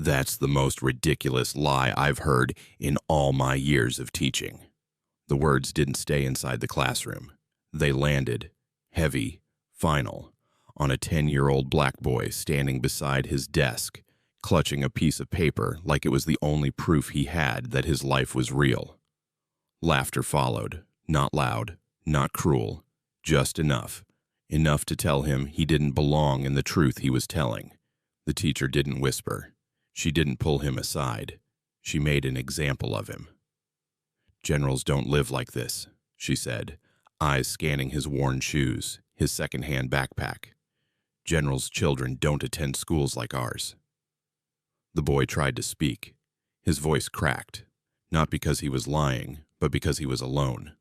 That's the most ridiculous lie I've heard in all my years of teaching. The words didn't stay inside the classroom. They landed, heavy, final, on a 10-year-old black boy standing beside his desk, clutching a piece of paper like it was the only proof he had that his life was real. Laughter followed, not loud, not cruel, just enough. Enough to tell him he didn't belong in the truth he was telling. The teacher didn't whisper. She didn't pull him aside. She made an example of him. "Generals don't live like this," she said, eyes scanning his worn shoes, his second-hand backpack. "Generals' children don't attend schools like ours." The boy tried to speak. His voice cracked, not because he was lying, but because he was alone.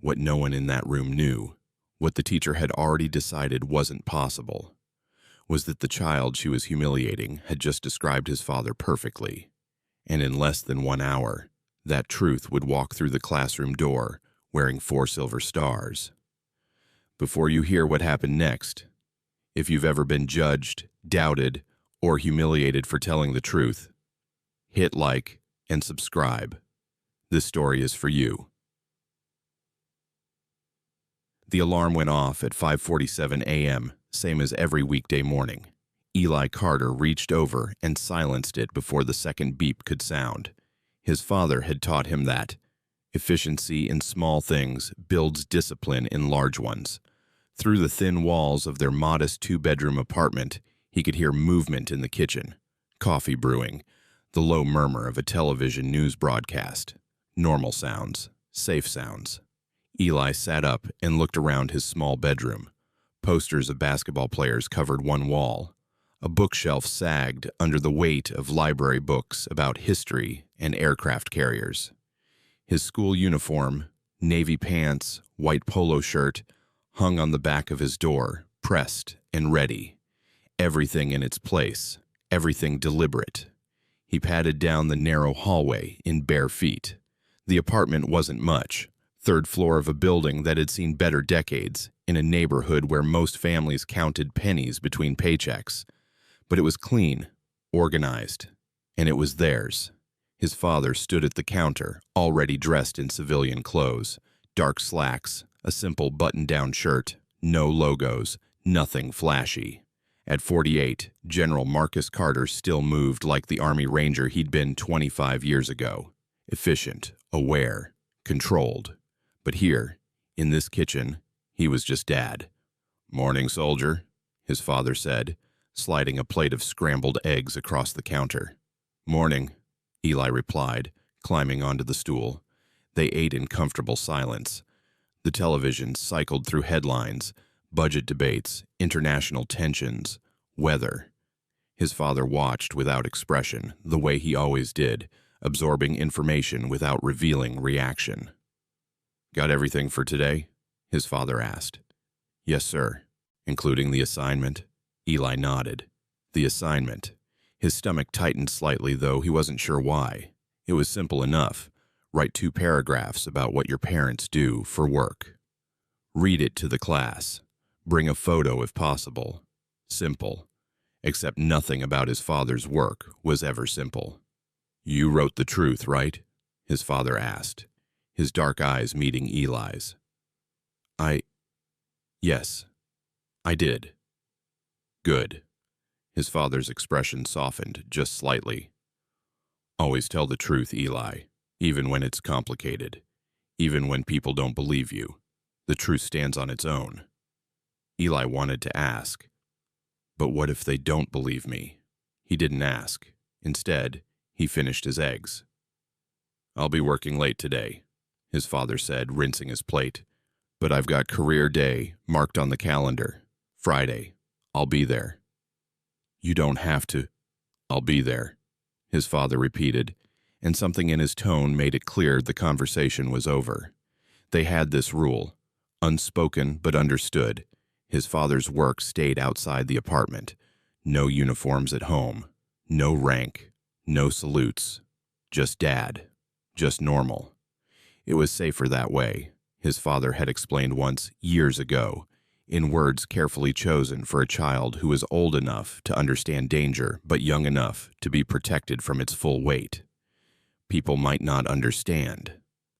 What no one in that room knew, what the teacher had already decided wasn't possible, was that the child she was humiliating had just described his father perfectly, and in less than 1 hour, that truth would walk through the classroom door wearing 4 silver stars. Before you hear what happened next, if you've ever been judged, doubted, or humiliated for telling the truth, hit like and subscribe. This story is for you. The alarm went off at 5:47 a.m., same as every weekday morning. Eli Carter reached over and silenced it before the second beep could sound. His father had taught him that efficiency in small things builds discipline in large ones. Through the thin walls of their modest 2-bedroom apartment, he could hear movement in the kitchen, coffee brewing, the low murmur of a television news broadcast. Normal sounds, safe sounds. Eli sat up and looked around his small bedroom. Posters of basketball players covered one wall. A bookshelf sagged under the weight of library books about history and aircraft carriers. His school uniform, navy pants, white polo shirt, hung on the back of his door, pressed and ready. Everything in its place, everything deliberate. He padded down the narrow hallway in bare feet. The apartment wasn't much. 3rd floor of a building that had seen better decades, in a neighborhood where most families counted pennies between paychecks. But it was clean, organized, and it was theirs. His father stood at the counter, already dressed in civilian clothes, dark slacks, a simple button-down shirt, no logos, nothing flashy. At 48, General Marcus Carter still moved like the Army Ranger he'd been 25 years ago. Efficient, aware, controlled. But here, in this kitchen, he was just Dad. "Morning, soldier," his father said, sliding a plate of scrambled eggs across the counter. "Morning," Eli replied, climbing onto the stool. They ate in comfortable silence. The television cycled through headlines, budget debates, international tensions, weather. His father watched without expression, the way he always did, absorbing information without revealing reaction. "Got everything for today?" his father asked. "Yes, sir." "Including the assignment?" Eli nodded. The assignment. His stomach tightened slightly, though he wasn't sure why. It was simple enough. Write 2 paragraphs about what your parents do for work. Read it to the class. Bring a photo if possible. Simple. Except nothing about his father's work was ever simple. "You wrote the truth, right?" his father asked, his dark eyes meeting Eli's. Yes, I did." "Good." His father's expression softened just slightly. "Always tell the truth, Eli, even when it's complicated, even when people don't believe you. The truth stands on its own." Eli wanted to ask, "But what if they don't believe me?" He didn't ask. Instead, he finished his eggs. "I'll be working late today," his father said, rinsing his plate. "But I've got career day marked on the calendar. Friday. I'll be there." "You don't have to." "I'll be there," his father repeated, and something in his tone made it clear the conversation was over. They had this rule, unspoken but understood. His father's work stayed outside the apartment. No uniforms at home. No rank. No salutes. Just Dad. Just normal. It was safer that way, his father had explained once, years ago. in words carefully chosen for a child who is old enough to understand danger but young enough to be protected from its full weight. People might not understand.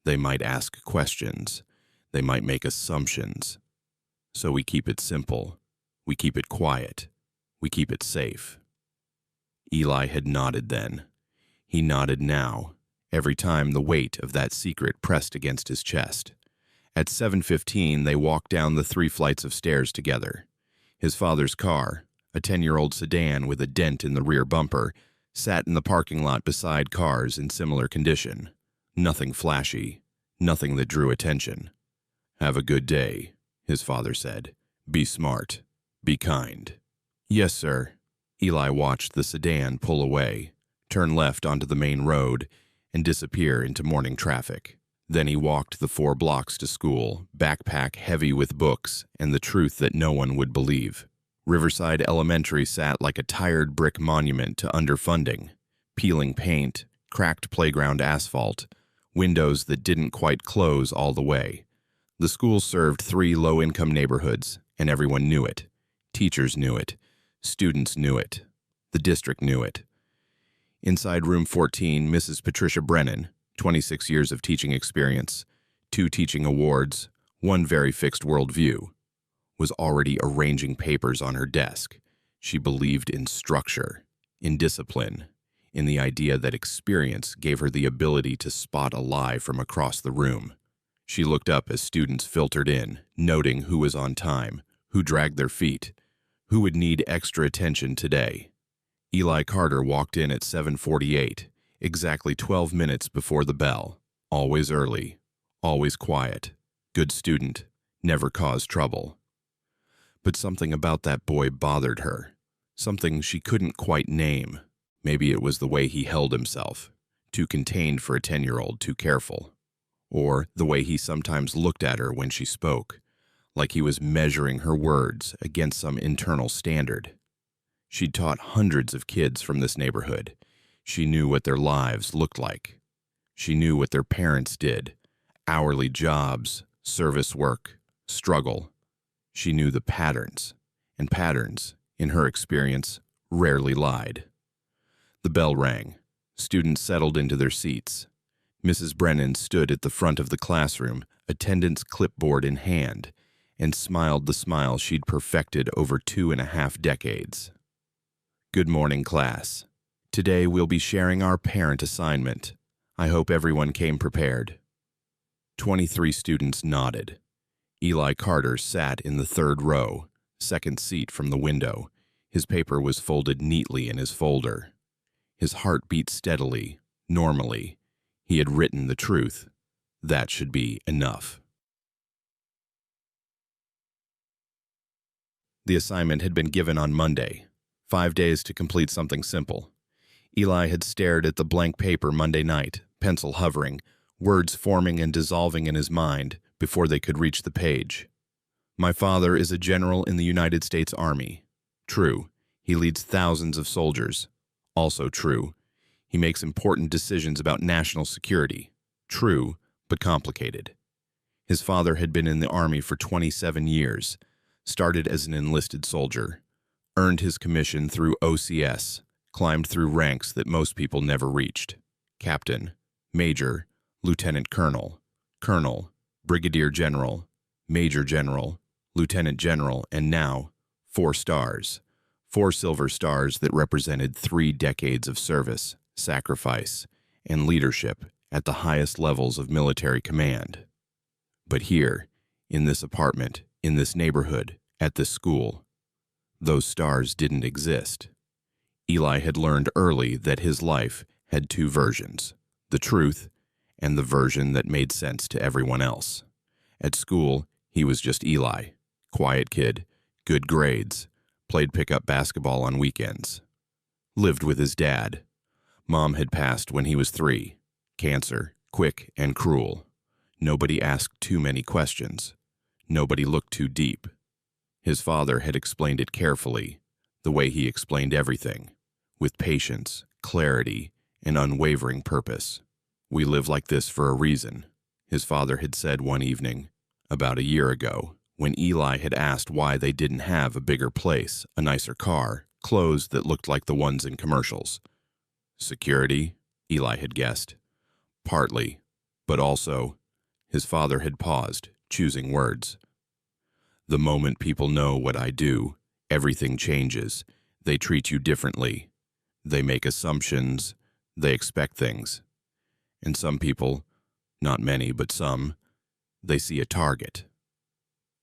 They might ask questions. They might make assumptions. So we keep it simple. We keep it quiet. We keep it safe. Eli had nodded then. He nodded now, every time the weight of that secret pressed against his chest. At 7:15, they walked down the 3 flights of stairs together. His father's car, a 10-year-old sedan with a dent in the rear bumper, sat in the parking lot beside cars in similar condition. Nothing flashy, nothing that drew attention. "Have a good day," his father said. "Be smart. Be kind." "Yes, sir." Eli watched the sedan pull away, turn left onto the main road, and disappear into morning traffic. Then he walked the 4 blocks to school, backpack heavy with books and the truth that no one would believe. Riverside Elementary sat like a tired brick monument to underfunding, peeling paint, cracked playground asphalt, windows that didn't quite close all the way. The school served 3 low-income neighborhoods, and everyone knew it. Teachers knew it. Students knew it. The district knew it. Inside room 14, Mrs. Patricia Brennan, 26 years of teaching experience, 2 teaching awards, 1 very fixed worldview, was already arranging papers on her desk. She believed in structure, in discipline, in the idea that experience gave her the ability to spot a lie from across the room. She looked up as students filtered in, noting who was on time, who dragged their feet, who would need extra attention today. Eli Carter walked in at 7:48, exactly 12 minutes before the bell. Always early, always quiet, good student, never caused trouble. But something about that boy bothered her, something she couldn't quite name. Maybe it was the way he held himself, too contained for a 10-year-old, too careful. Or the way he sometimes looked at her when she spoke, like he was measuring her words against some internal standard. She'd taught hundreds of kids from this neighborhood. She knew what their lives looked like. She knew what their parents did, hourly jobs, service work, struggle. She knew the patterns, and patterns, in her experience, rarely lied. The bell rang. Students settled into their seats. Mrs. Brennan stood at the front of the classroom, attendance clipboard in hand, and smiled the smile she'd perfected over 2.5 decades. "Good morning, class. Today we'll be sharing our parent assignment. I hope everyone came prepared." 23 students nodded. Eli Carter sat in the 3rd row, 2nd seat from the window. His paper was folded neatly in his folder. His heart beat steadily, normally. He had written the truth. That should be enough. The assignment had been given on Monday. 5 days to complete something simple. Eli had stared at the blank paper Monday night, pencil hovering, words forming and dissolving in his mind before they could reach the page. "My father is a general in the United States Army." True. He leads thousands of soldiers. Also true. He makes important decisions about national security. True, but complicated. His father had been in the Army for 27 years, started as an enlisted soldier, earned his commission through OCS, climbed through ranks that most people never reached. Captain, Major, Lieutenant Colonel, Colonel, Brigadier General, Major General, Lieutenant General, and now 4 stars. 4 silver stars that represented 3 decades of service, sacrifice, and leadership at the highest levels of military command. But here, in this apartment, in this neighborhood, at this school, those stars didn't exist. Eli had learned early that his life had 2 versions, the truth and the version that made sense to everyone else. At school, he was just Eli, quiet kid, good grades, played pickup basketball on weekends. Lived with his dad. Mom had passed when he was 3. Cancer, quick and cruel. Nobody asked too many questions. Nobody looked too deep. His father had explained it carefully, the way he explained everything, with patience, clarity, and unwavering purpose. "We live like this for a reason," his father had said one evening, about a year ago, When Eli had asked why they didn't have a bigger place, a nicer car, clothes that looked like the ones in commercials. Security, Eli had guessed. Partly, but also, his father had paused, choosing words. The moment people know what I do, everything changes. They treat you differently. They make assumptions. They expect things. And some people, not many, but some, they see a target.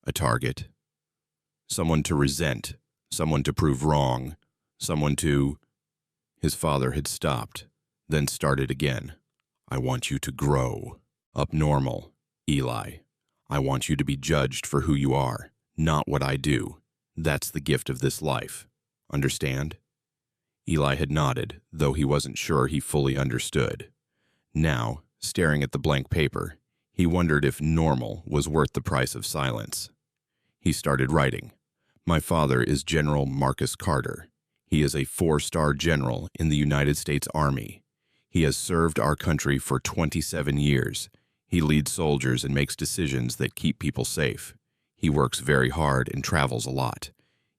A target. Someone to resent, someone to prove wrong, someone to... His father had stopped, then started again. I want you to grow. Up normal, Eli. I want you to be judged for who you are, not what I do. That's the gift of this life. Understand? Eli had nodded, though he wasn't sure he fully understood. Now, staring at the blank paper, he wondered if normal was worth the price of silence. He started writing. My father is General Marcus Carter. He is a 4-star general in the United States Army. He has served our country for 27 years. He leads soldiers and makes decisions that keep people safe. He works very hard and travels a lot.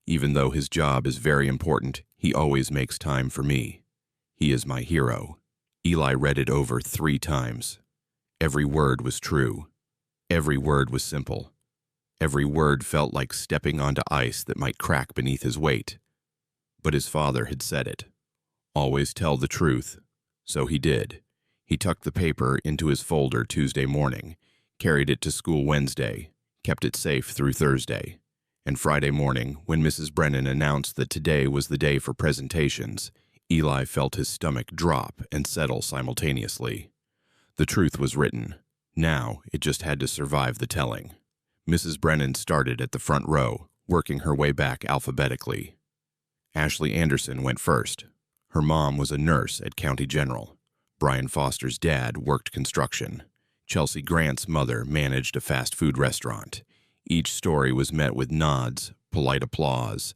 Even though his job is very important, he always makes time for me. He is my hero. Eli read it over 3 times. Every word was true. Every word was simple. Every word felt like stepping onto ice that might crack beneath his weight. But his father had said it. Always tell the truth. So he did. He tucked the paper into his folder Tuesday morning, carried it to school Wednesday, kept it safe through Thursday. And Friday morning, when Mrs. Brennan announced that today was the day for presentations, Eli felt his stomach drop and settle simultaneously. The truth was written. Now, it just had to survive the telling. Mrs. Brennan started at the front row, working her way back alphabetically. Ashley Anderson went first. Her mom was a nurse at County General. Brian Foster's dad worked construction. Chelsea Grant's mother managed a fast food restaurant. Each story was met with nods, polite applause,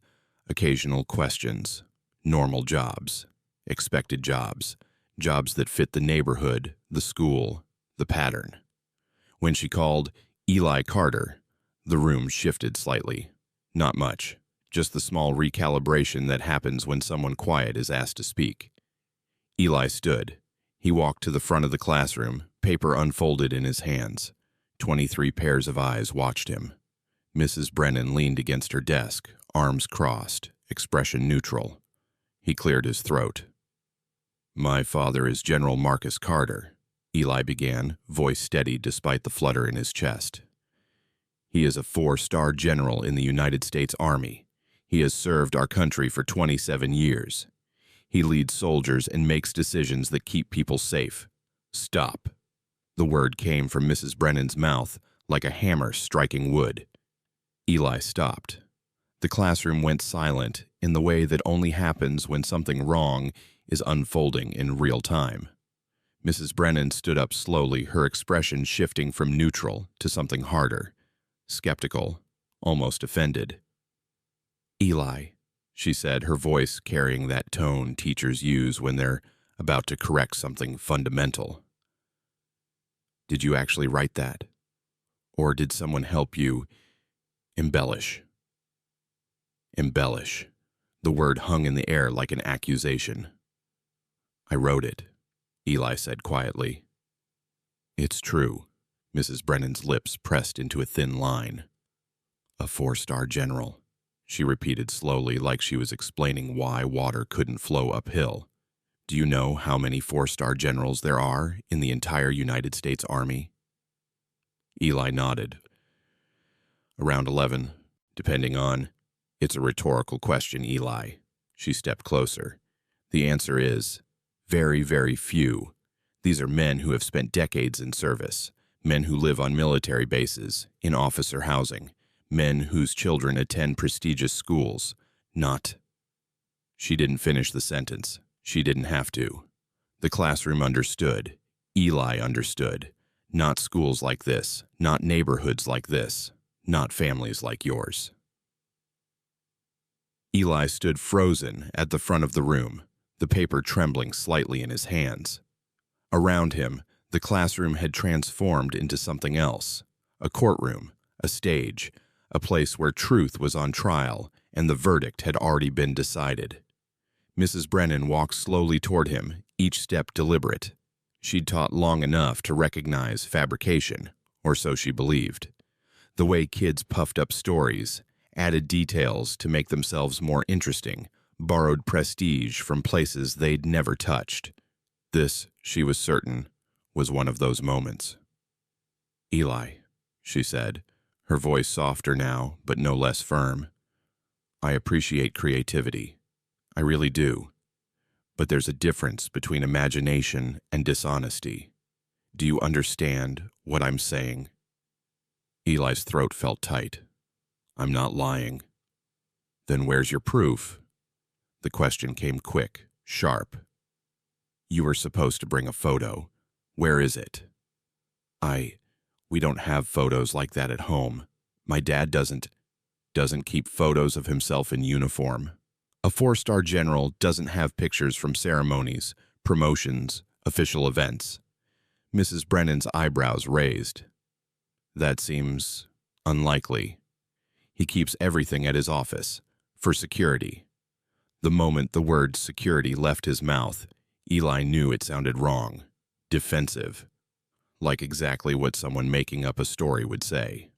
occasional questions. Normal jobs. Expected jobs. Jobs that fit the neighborhood, the school, the pattern. When she called Eli Carter, the room shifted slightly. Not much. Just the small recalibration that happens when someone quiet is asked to speak. Eli stood. He walked to the front of the classroom, paper unfolded in his hands. 23 pairs of eyes watched him. Mrs. Brennan leaned against her desk, arms crossed, expression neutral. He cleared his throat. My father is General Marcus Carter, Eli began, voice steady despite the flutter in his chest. He is a 4-star general in the United States Army. He has served our country for 27 years. He leads soldiers and makes decisions that keep people safe. Stop. The word came from Mrs. Brennan's mouth like a hammer striking wood. Eli stopped. The classroom went silent in the way that only happens when something wrong is unfolding in real time. Mrs. Brennan stood up slowly, her expression shifting from neutral to something harder. Skeptical, almost offended. Eli, she said, her voice carrying that tone teachers use when they're about to correct something fundamental. Did you actually write that? Or did someone help you embellish? Embellish. The word hung in the air like an accusation. I wrote it, Eli said quietly. It's true. Mrs. Brennan's lips pressed into a thin line. A 4-star general, she repeated slowly like she was explaining why water couldn't flow uphill. Do you know how many 4-star generals there are in the entire United States Army? Eli nodded. Around 11, depending on... It's a rhetorical question, Eli. She stepped closer. The answer is very, very few. These are men who have spent decades in service. Men who live on military bases, in officer housing, men whose children attend prestigious schools, not... She didn't finish the sentence. She didn't have to. The classroom understood. Eli understood. Not schools like this, not neighborhoods like this, not families like yours. Eli stood frozen at the front of the room, the paper trembling slightly in his hands. Around him, the classroom had transformed into something else, a courtroom, a stage, a place where truth was on trial and the verdict had already been decided. Mrs. Brennan walked slowly toward him, each step deliberate. She'd taught long enough to recognize fabrication, or so she believed. The way kids puffed up stories, added details to make themselves more interesting, borrowed prestige from places they'd never touched. This, she was certain, was one of those moments. "Eli," she said, her voice softer now, but no less firm. "I appreciate creativity. I really do. But there's a difference between imagination and dishonesty. Do you understand what I'm saying?" Eli's throat felt tight. "I'm not lying." "Then where's your proof?" The question came quick, sharp. "You were supposed to bring a photo. Where is it?" We don't have photos like that at home. My dad doesn't keep photos of himself in uniform. A 4-star general doesn't have pictures from ceremonies, promotions, official events." Mrs. Brennan's eyebrows raised. "That seems unlikely. He keeps everything at his office, for security." The moment the word security left his mouth, Eli knew it sounded wrong, defensive, like exactly what someone making up a story would say.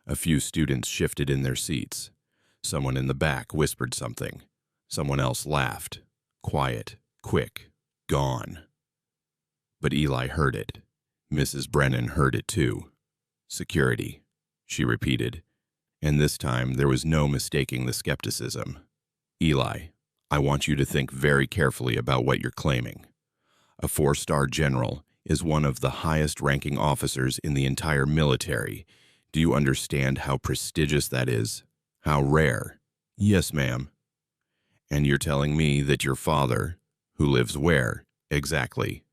A few students shifted in their seats. Someone in the back whispered something. Someone else laughed. Quiet, quick, gone. But Eli heard it. Mrs. Brennan heard it too. "Security," she repeated, and this time there was no mistaking the skepticism. "Eli, I want you to think very carefully about what you're claiming. A 4-star general is one of the highest-ranking officers in the entire military. Do you understand how prestigious that is? How rare?" "Yes, ma'am." "And you're telling me that your father, who lives where, exactly?"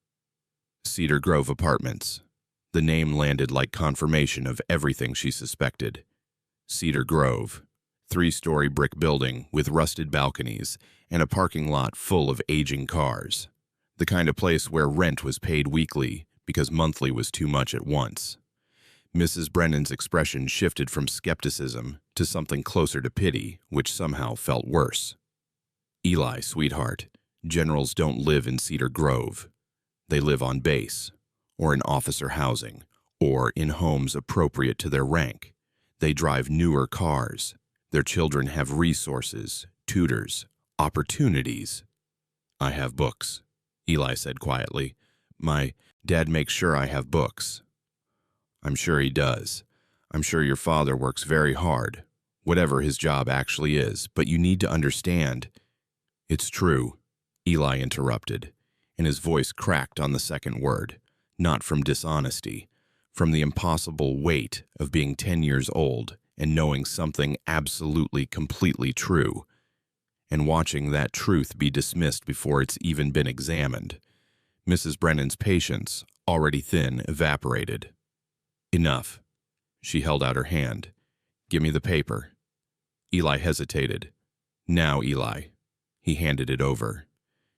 "Cedar Grove Apartments." The name landed like confirmation of everything she suspected. Cedar Grove, 3-story brick building with rusted balconies and a parking lot full of aging cars. The kind of place where rent was paid weekly because monthly was too much at once. Mrs. Brennan's expression shifted from skepticism to something closer to pity, which somehow felt worse. "Eli, sweetheart, generals don't live in Cedar Grove. They live on base, or in officer housing, or in homes appropriate to their rank. They drive newer cars. Their children have resources, tutors, opportunities." "I have books," Eli said quietly. "My dad makes sure I have books." "I'm sure he does. I'm sure your father works very hard, whatever his job actually is, but you need to understand." "It's true," Eli interrupted, and his voice cracked on the second word, not from dishonesty, from the impossible weight of being 10 years old and knowing something absolutely, completely true, and watching that truth be dismissed before it's even been examined. Mrs. Brennan's patience, already thin, evaporated. "Enough." She held out her hand. "Give me the paper." Eli hesitated. "Now, Eli." He handed it over.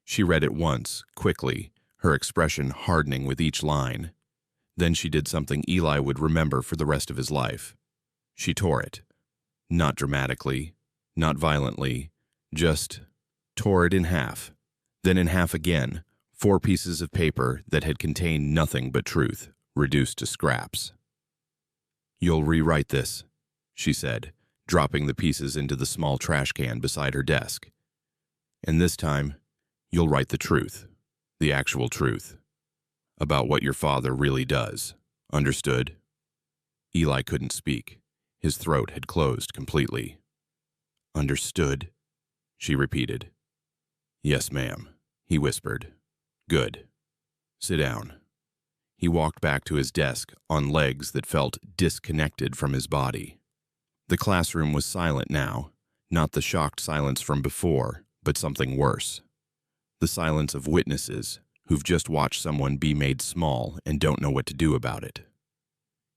She read it once, quickly, her expression hardening with each line. Then she did something Eli would remember for the rest of his life. She tore it. Not dramatically, not violently, just tore it in half. Then in half again, 4 pieces of paper that had contained nothing but truth, reduced to scraps. "You'll rewrite this," she said, dropping the pieces into the small trash can beside her desk. "And this time, you'll write the truth, the actual truth, about what your father really does. Understood?" Eli couldn't speak. His throat had closed completely. "Understood," she repeated. "Yes, ma'am," he whispered. "Good. Sit down." He walked back to his desk on legs that felt disconnected from his body. The classroom was silent now, not the shocked silence from before, but something worse. The silence of witnesses who've just watched someone be made small and don't know what to do about it.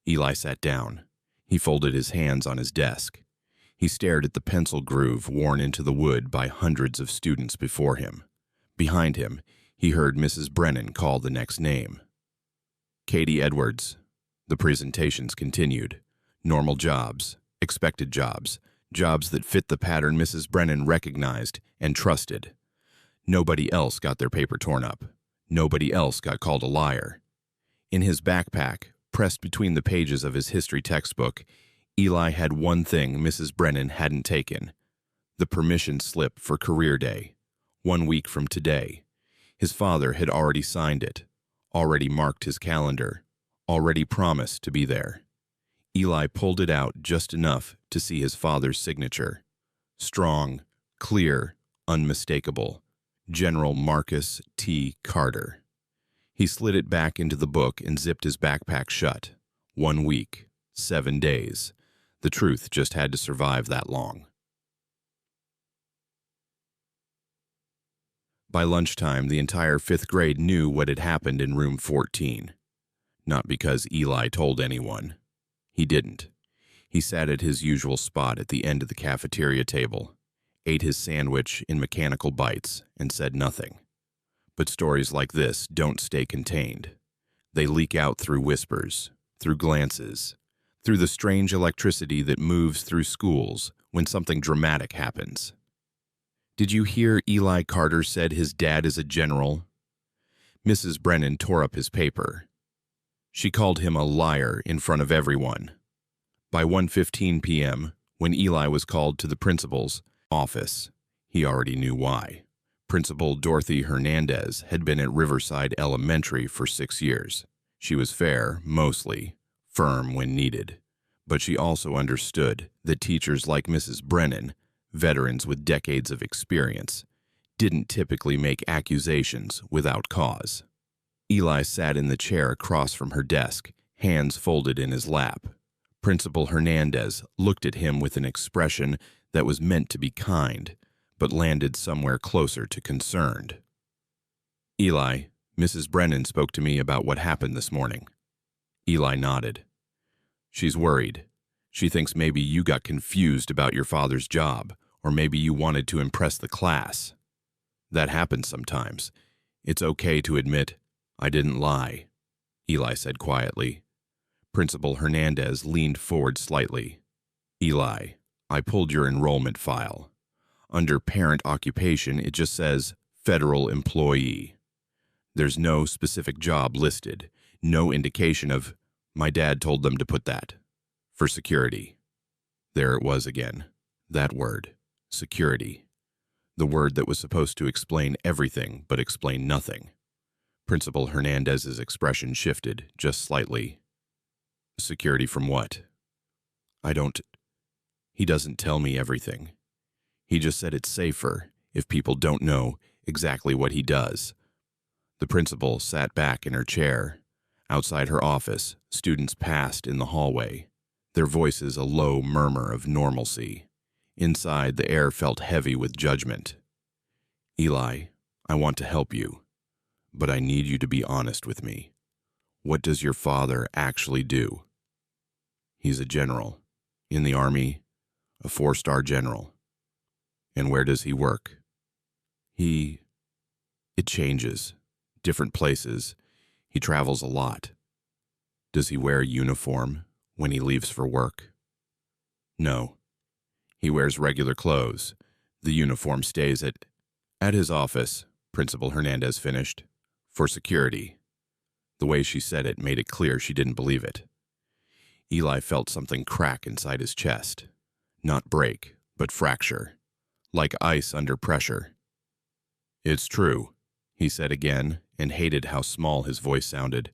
Eli sat down. He folded his hands on his desk. He stared at the pencil groove worn into the wood by hundreds of students before him. Behind him, he heard Mrs. Brennan call the next name. "Katie Edwards." The presentations continued. Normal jobs. Expected jobs. Jobs that fit the pattern Mrs. Brennan recognized and trusted. Nobody else got their paper torn up. Nobody else got called a liar. In his backpack, pressed between the pages of his history textbook, Eli had one thing Mrs. Brennan hadn't taken: the permission slip for career day, 1 week from today. His father had already signed it, already marked his calendar, already promised to be there. Eli pulled it out just enough to see his father's signature. Strong, clear, unmistakable. General Marcus T. Carter. He slid it back into the book and zipped his backpack shut. 1 week, 7 days. The truth just had to survive that long. By lunchtime, the entire 5th grade knew what had happened in room 14. Not because Eli told anyone. He didn't. He sat at his usual spot at the end of the cafeteria table, ate his sandwich in mechanical bites, and said nothing. But stories like this don't stay contained. They leak out through whispers, through glances, through the strange electricity that moves through schools when something dramatic happens. Did you hear Eli Carter said his dad is a general? Mrs. Brennan tore up his paper. She called him a liar in front of everyone. By 1:15 p.m., when Eli was called to the principal's office, he already knew why. Principal Dorothy Hernandez had been at Riverside Elementary for 6 years. She was fair, mostly, firm when needed. But she also understood that teachers like Mrs. Brennan, veterans with decades of experience, didn't typically make accusations without cause. Eli sat in the chair across from her desk, hands folded in his lap. Principal Hernandez looked at him with an expression that was meant to be kind, but landed somewhere closer to concerned. Eli, Mrs. Brennan spoke to me about what happened this morning. Eli nodded. She's worried. She thinks maybe you got confused about your father's job, or maybe you wanted to impress the class. That happens sometimes. It's okay to admit, I didn't lie, Eli said quietly. Principal Hernandez leaned forward slightly. Eli, I pulled your enrollment file. Under parent occupation, it just says federal employee. There's no specific job listed, no indication of, my dad told them to put that, for security. There it was again, that word, security. The word that was supposed to explain everything but explain nothing. Principal Hernandez's expression shifted just slightly. Security from what? He doesn't tell me everything. He just said it's safer if people don't know exactly what he does. The principal sat back in her chair. Outside her office, students passed in the hallway, their voices a low murmur of normalcy. Inside, the air felt heavy with judgment. Eli, I want to help you, but I need you to be honest with me. What does your father actually do? He's a general. In the Army, a 4-star general. And where does he work? It changes. Different places. He travels a lot. Does he wear a uniform when he leaves for work? No. He wears regular clothes. The uniform stays at his office, Principal Hernandez finished, for security. The way she said it made it clear she didn't believe it. Eli felt something crack inside his chest. Not break, but fracture. Like ice under pressure. It's true, he said again, and hated how small his voice sounded.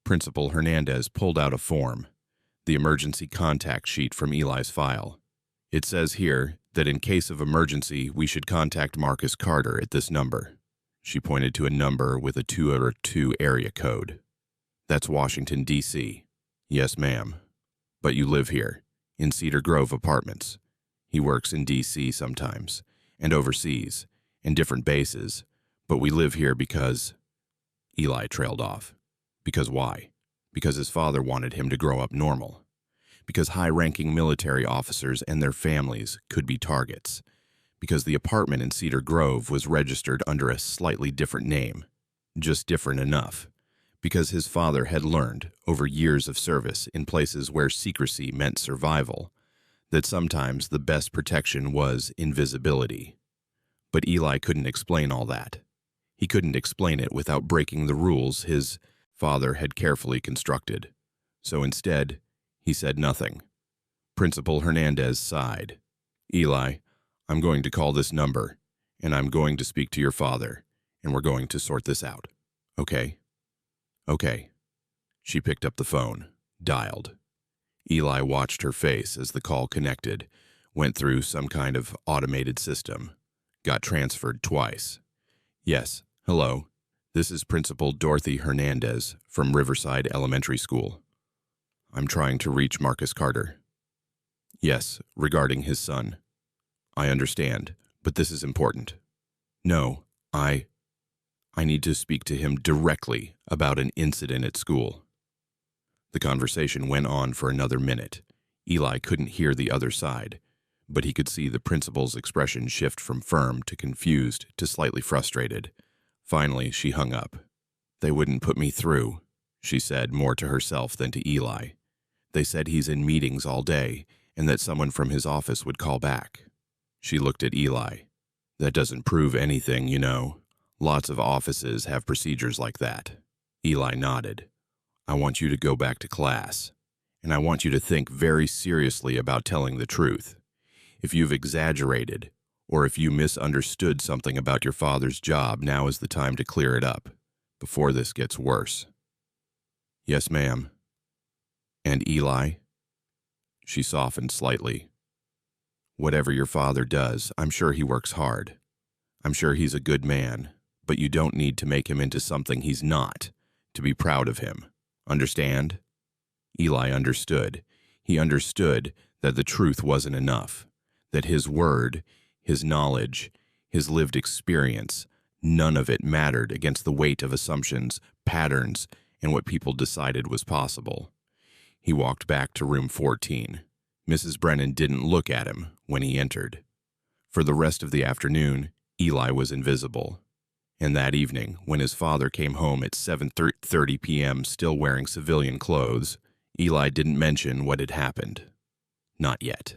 Principal Hernandez pulled out a form, the emergency contact sheet from Eli's file. It says here that in case of emergency, we should contact Marcus Carter at this number. She pointed to a number with a 202 area code. That's Washington, D.C. Yes, ma'am. But you live here, in Cedar Grove Apartments. He works in D.C. sometimes, and overseas, and different bases, but we live here because... Eli trailed off. Because why? Because his father wanted him to grow up normal. Because high-ranking military officers and their families could be targets. Because the apartment in Cedar Grove was registered under a slightly different name. Just different enough. Because his father had learned, over years of service in places where secrecy meant survival, that sometimes the best protection was invisibility. But Eli couldn't explain all that. He couldn't explain it without breaking the rules his father had carefully constructed. So instead, he said nothing. Principal Hernandez sighed. Eli, I'm going to call this number, and I'm going to speak to your father, and we're going to sort this out. Okay? Okay. She picked up the phone, dialed. Eli watched her face as the call connected, went through some kind of automated system, got transferred twice. Yes, hello. This is Principal Dorothy Hernandez from Riverside Elementary School. I'm trying to reach Marcus Carter. Yes, regarding his son. I understand, but this is important. No, I need to speak to him directly about an incident at school. The conversation went on for another minute. Eli couldn't hear the other side, but he could see the principal's expression shift from firm to confused to slightly frustrated. Finally, she hung up. They wouldn't put me through, she said, more to herself than to Eli. They said he's in meetings all day and that someone from his office would call back. She looked at Eli. That doesn't prove anything, you know. Lots of offices have procedures like that. Eli nodded. I want you to go back to class, and I want you to think very seriously about telling the truth. If you've exaggerated, or if you misunderstood something about your father's job, now is the time to clear it up, before this gets worse. Yes, ma'am. And Eli? She softened slightly. Whatever your father does, I'm sure he works hard. I'm sure he's a good man, but you don't need to make him into something he's not, to be proud of him. Understand? Eli understood. He understood that the truth wasn't enough, that his word, his knowledge, his lived experience, none of it mattered against the weight of assumptions, patterns, and what people decided was possible. He walked back to room 14. Mrs. Brennan didn't look at him when he entered. For the rest of the afternoon, Eli was invisible. And that evening, when his father came home at 7:30 p.m. still wearing civilian clothes, Eli didn't mention what had happened. Not yet.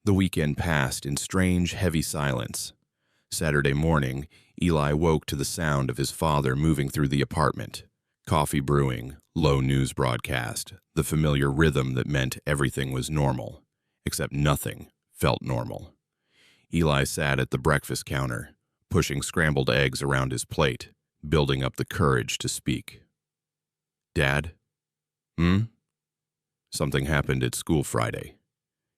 The weekend passed in strange, heavy silence. Saturday morning, Eli woke to the sound of his father moving through the apartment. Coffee brewing, low news broadcast, the familiar rhythm that meant everything was normal, except nothing felt normal. Eli sat at the breakfast counter, pushing scrambled eggs around his plate, building up the courage to speak. Dad? Something happened at school Friday.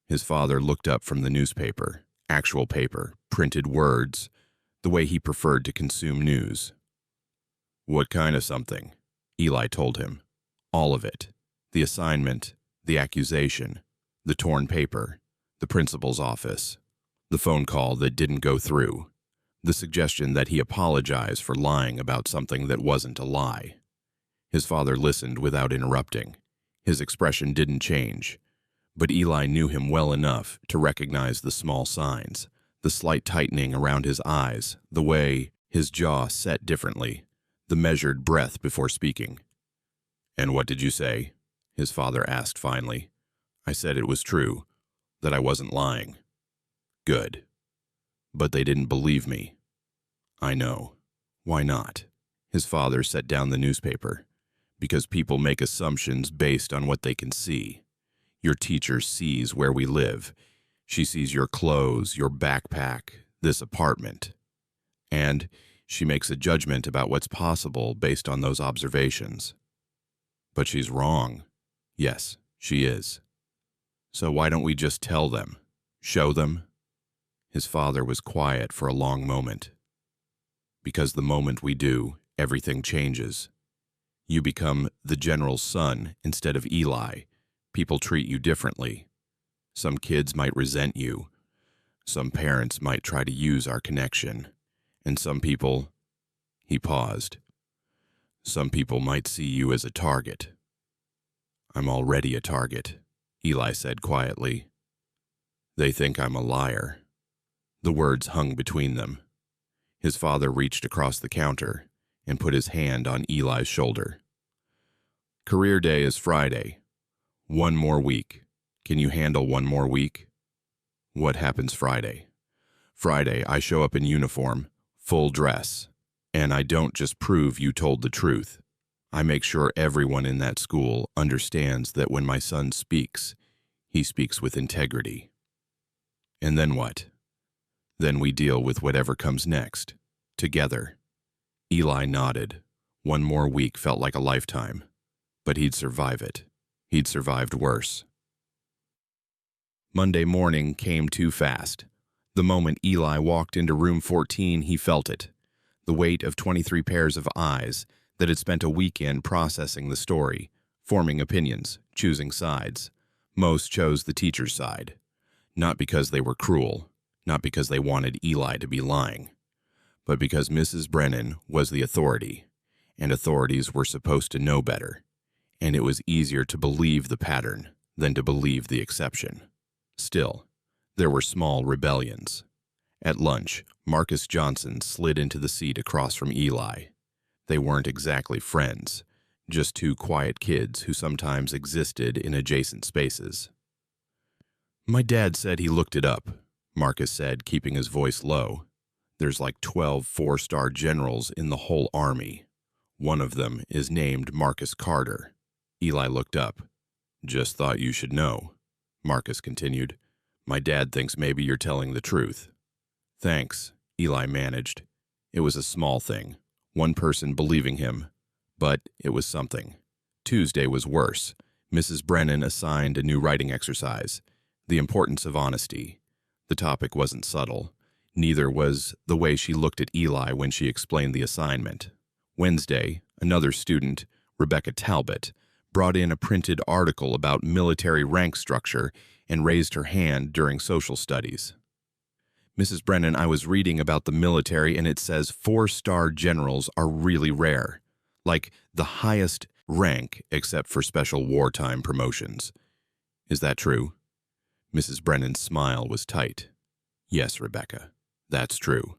His father looked up from the newspaper, actual paper, printed words, the way he preferred to consume news. What kind of something? Eli told him. All of it. The assignment, the accusation, the torn paper, the principal's office, the phone call that didn't go through, the suggestion that he apologize for lying about something that wasn't a lie. His father listened without interrupting. His expression didn't change, but Eli knew him well enough to recognize the small signs, the slight tightening around his eyes, the way his jaw set differently, the measured breath before speaking. And what did you say? His father asked finally. I said it was true, that I wasn't lying. Good. But they didn't believe me. I know. Why not? His father set down the newspaper. Because people make assumptions based on what they can see. Your teacher sees where we live. She sees your clothes, your backpack, this apartment. And she makes a judgment about what's possible based on those observations. But she's wrong. Yes, she is. So why don't we just tell them? Show them? His father was quiet for a long moment. Because the moment we do, everything changes. You become the general's son instead of Eli. People treat you differently. Some kids might resent you. Some parents might try to use our connection. And some people... He paused. Some people might see you as a target. I'm already a target, Eli said quietly. They think I'm a liar. The words hung between them. His father reached across the counter and put his hand on Eli's shoulder. Career day is Friday. One more week. Can you handle one more week? What happens Friday? Friday, I show up in uniform, full dress, and I don't just prove you told the truth. I make sure everyone in that school understands that when my son speaks, he speaks with integrity. And then what? Then we deal with whatever comes next, together. Eli nodded. One more week felt like a lifetime, but he'd survive it. He'd survived worse. Monday morning came too fast. The moment Eli walked into room 14, he felt it. The weight of 23 pairs of eyes that had spent a weekend processing the story, forming opinions, choosing sides. Most chose the teacher's side. Not because they were cruel, not because they wanted Eli to be lying, but because Mrs. Brennan was the authority, and authorities were supposed to know better, and it was easier to believe the pattern than to believe the exception. Still, there were small rebellions. At lunch, Marcus Johnson slid into the seat across from Eli. They weren't exactly friends, just two quiet kids who sometimes existed in adjacent spaces. My dad said he looked it up, Marcus said, keeping his voice low. There's like 12 four-star generals in the whole army. One of them is named Marcus Carter. Eli looked up. Just thought you should know, Marcus continued. My dad thinks maybe you're telling the truth. Thanks, Eli managed. It was a small thing, one person believing him, but it was something. Tuesday was worse. Mrs. Brennan assigned a new writing exercise, the importance of honesty. The topic wasn't subtle. Neither was the way she looked at Eli when she explained the assignment. Wednesday, another student, Rebecca Talbot, brought in a printed article about military rank structure and raised her hand during social studies. Mrs. Brennan, I was reading about the military and it says 4-star generals are really rare, like the highest rank except for special wartime promotions. Is that true? Mrs. Brennan's smile was tight. Yes, Rebecca, that's true.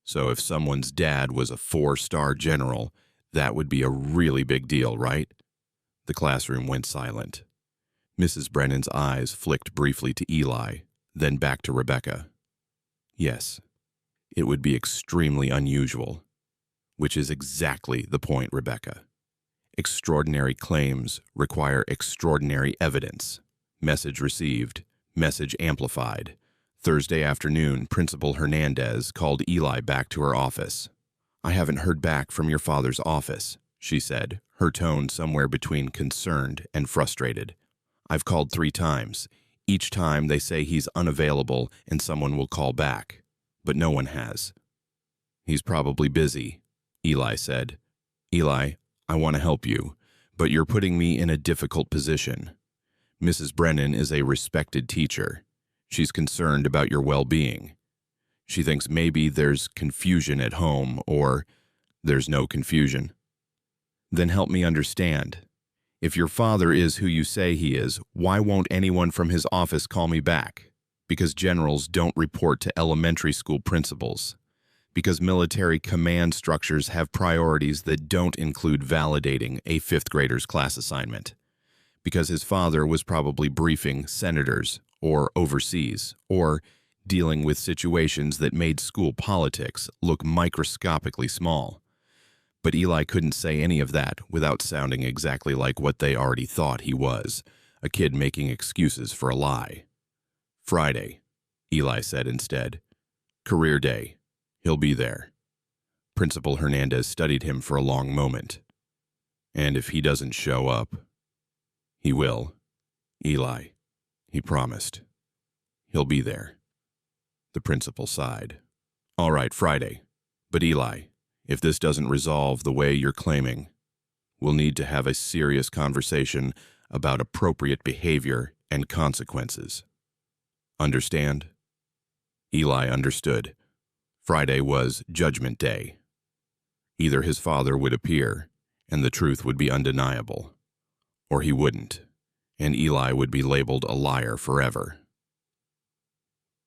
So if someone's dad was a 4-star general, that would be a really big deal, right? The classroom went silent. Mrs. Brennan's eyes flicked briefly to Eli, then back to Rebecca. Yes, it would be extremely unusual, which is exactly the point, Rebecca. Extraordinary claims require extraordinary evidence. Message received, message amplified. Thursday afternoon, Principal Hernandez called Eli back to her office. I haven't heard back from your father's office, she said, her tone somewhere between concerned and frustrated. I've called 3 times. Each time they say he's unavailable and someone will call back, but no one has. He's probably busy, Eli said. Eli, I want to help you, but you're putting me in a difficult position. Mrs. Brennan is a respected teacher. She's concerned about your well-being. She thinks maybe there's confusion at home or there's no confusion. Then help me understand. If your father is who you say he is, why won't anyone from his office call me back? Because generals don't report to elementary school principals. Because military command structures have priorities that don't include validating a 5th grader's class assignment. Because his father was probably briefing senators or overseas, or dealing with situations that made school politics look microscopically small. But Eli couldn't say any of that without sounding exactly like what they already thought he was, a kid making excuses for a lie. Friday, Eli said instead. Career day. He'll be there. Principal Hernandez studied him for a long moment. And if he doesn't show up, he will. Eli, he promised. He'll be there. The principal sighed. All right, Friday. But Eli, if this doesn't resolve the way you're claiming, we'll need to have a serious conversation about appropriate behavior and consequences. Understand? Eli understood. Friday was Judgment Day. Either his father would appear, and the truth would be undeniable, or he wouldn't, and Eli would be labeled a liar forever.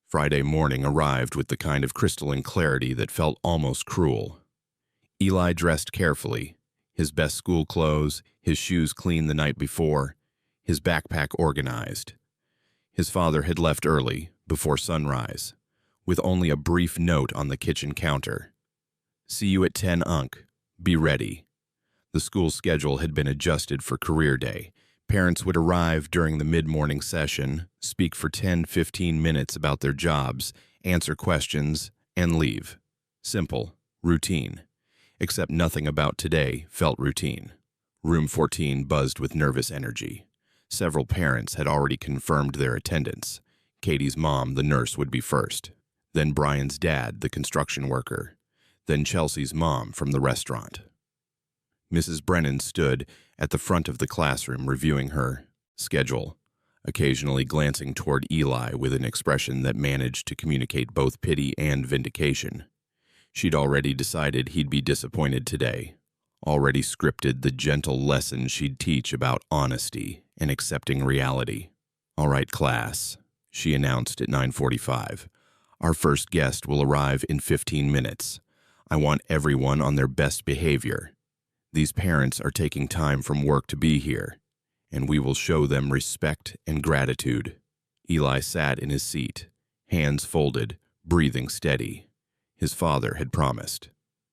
Friday morning arrived with the kind of crystalline clarity that felt almost cruel. Eli dressed carefully, his best school clothes, his shoes cleaned the night before, his backpack organized, His father had left early, before sunrise, with only a brief note on the kitchen counter. "See you at 10 Unc. Be ready." The school schedule had been adjusted for career day. Parents would arrive during the mid-morning session, speak for 10-15 minutes about their jobs, answer questions, and leave. Simple, routine. Except nothing about today felt routine. Room 14 buzzed with nervous energy. Several parents had already confirmed their attendance. Katie's mom, the nurse, would be first. Then Brian's dad, the construction worker. Then Chelsea's mom from the restaurant. Mrs. Brennan stood at the front of the classroom reviewing her schedule, occasionally glancing toward Eli with an expression that managed to communicate both pity and vindication. She'd already decided he'd be disappointed today, already scripted the gentle lesson she'd teach about honesty and accepting reality. "All right, class," she announced at 9:45. "Our first guest will arrive in 15 minutes. I want everyone on their best behavior. These parents are taking time from work to be here, and we will show them respect and gratitude." Eli sat in his seat, hands folded, breathing steady. His father had promised.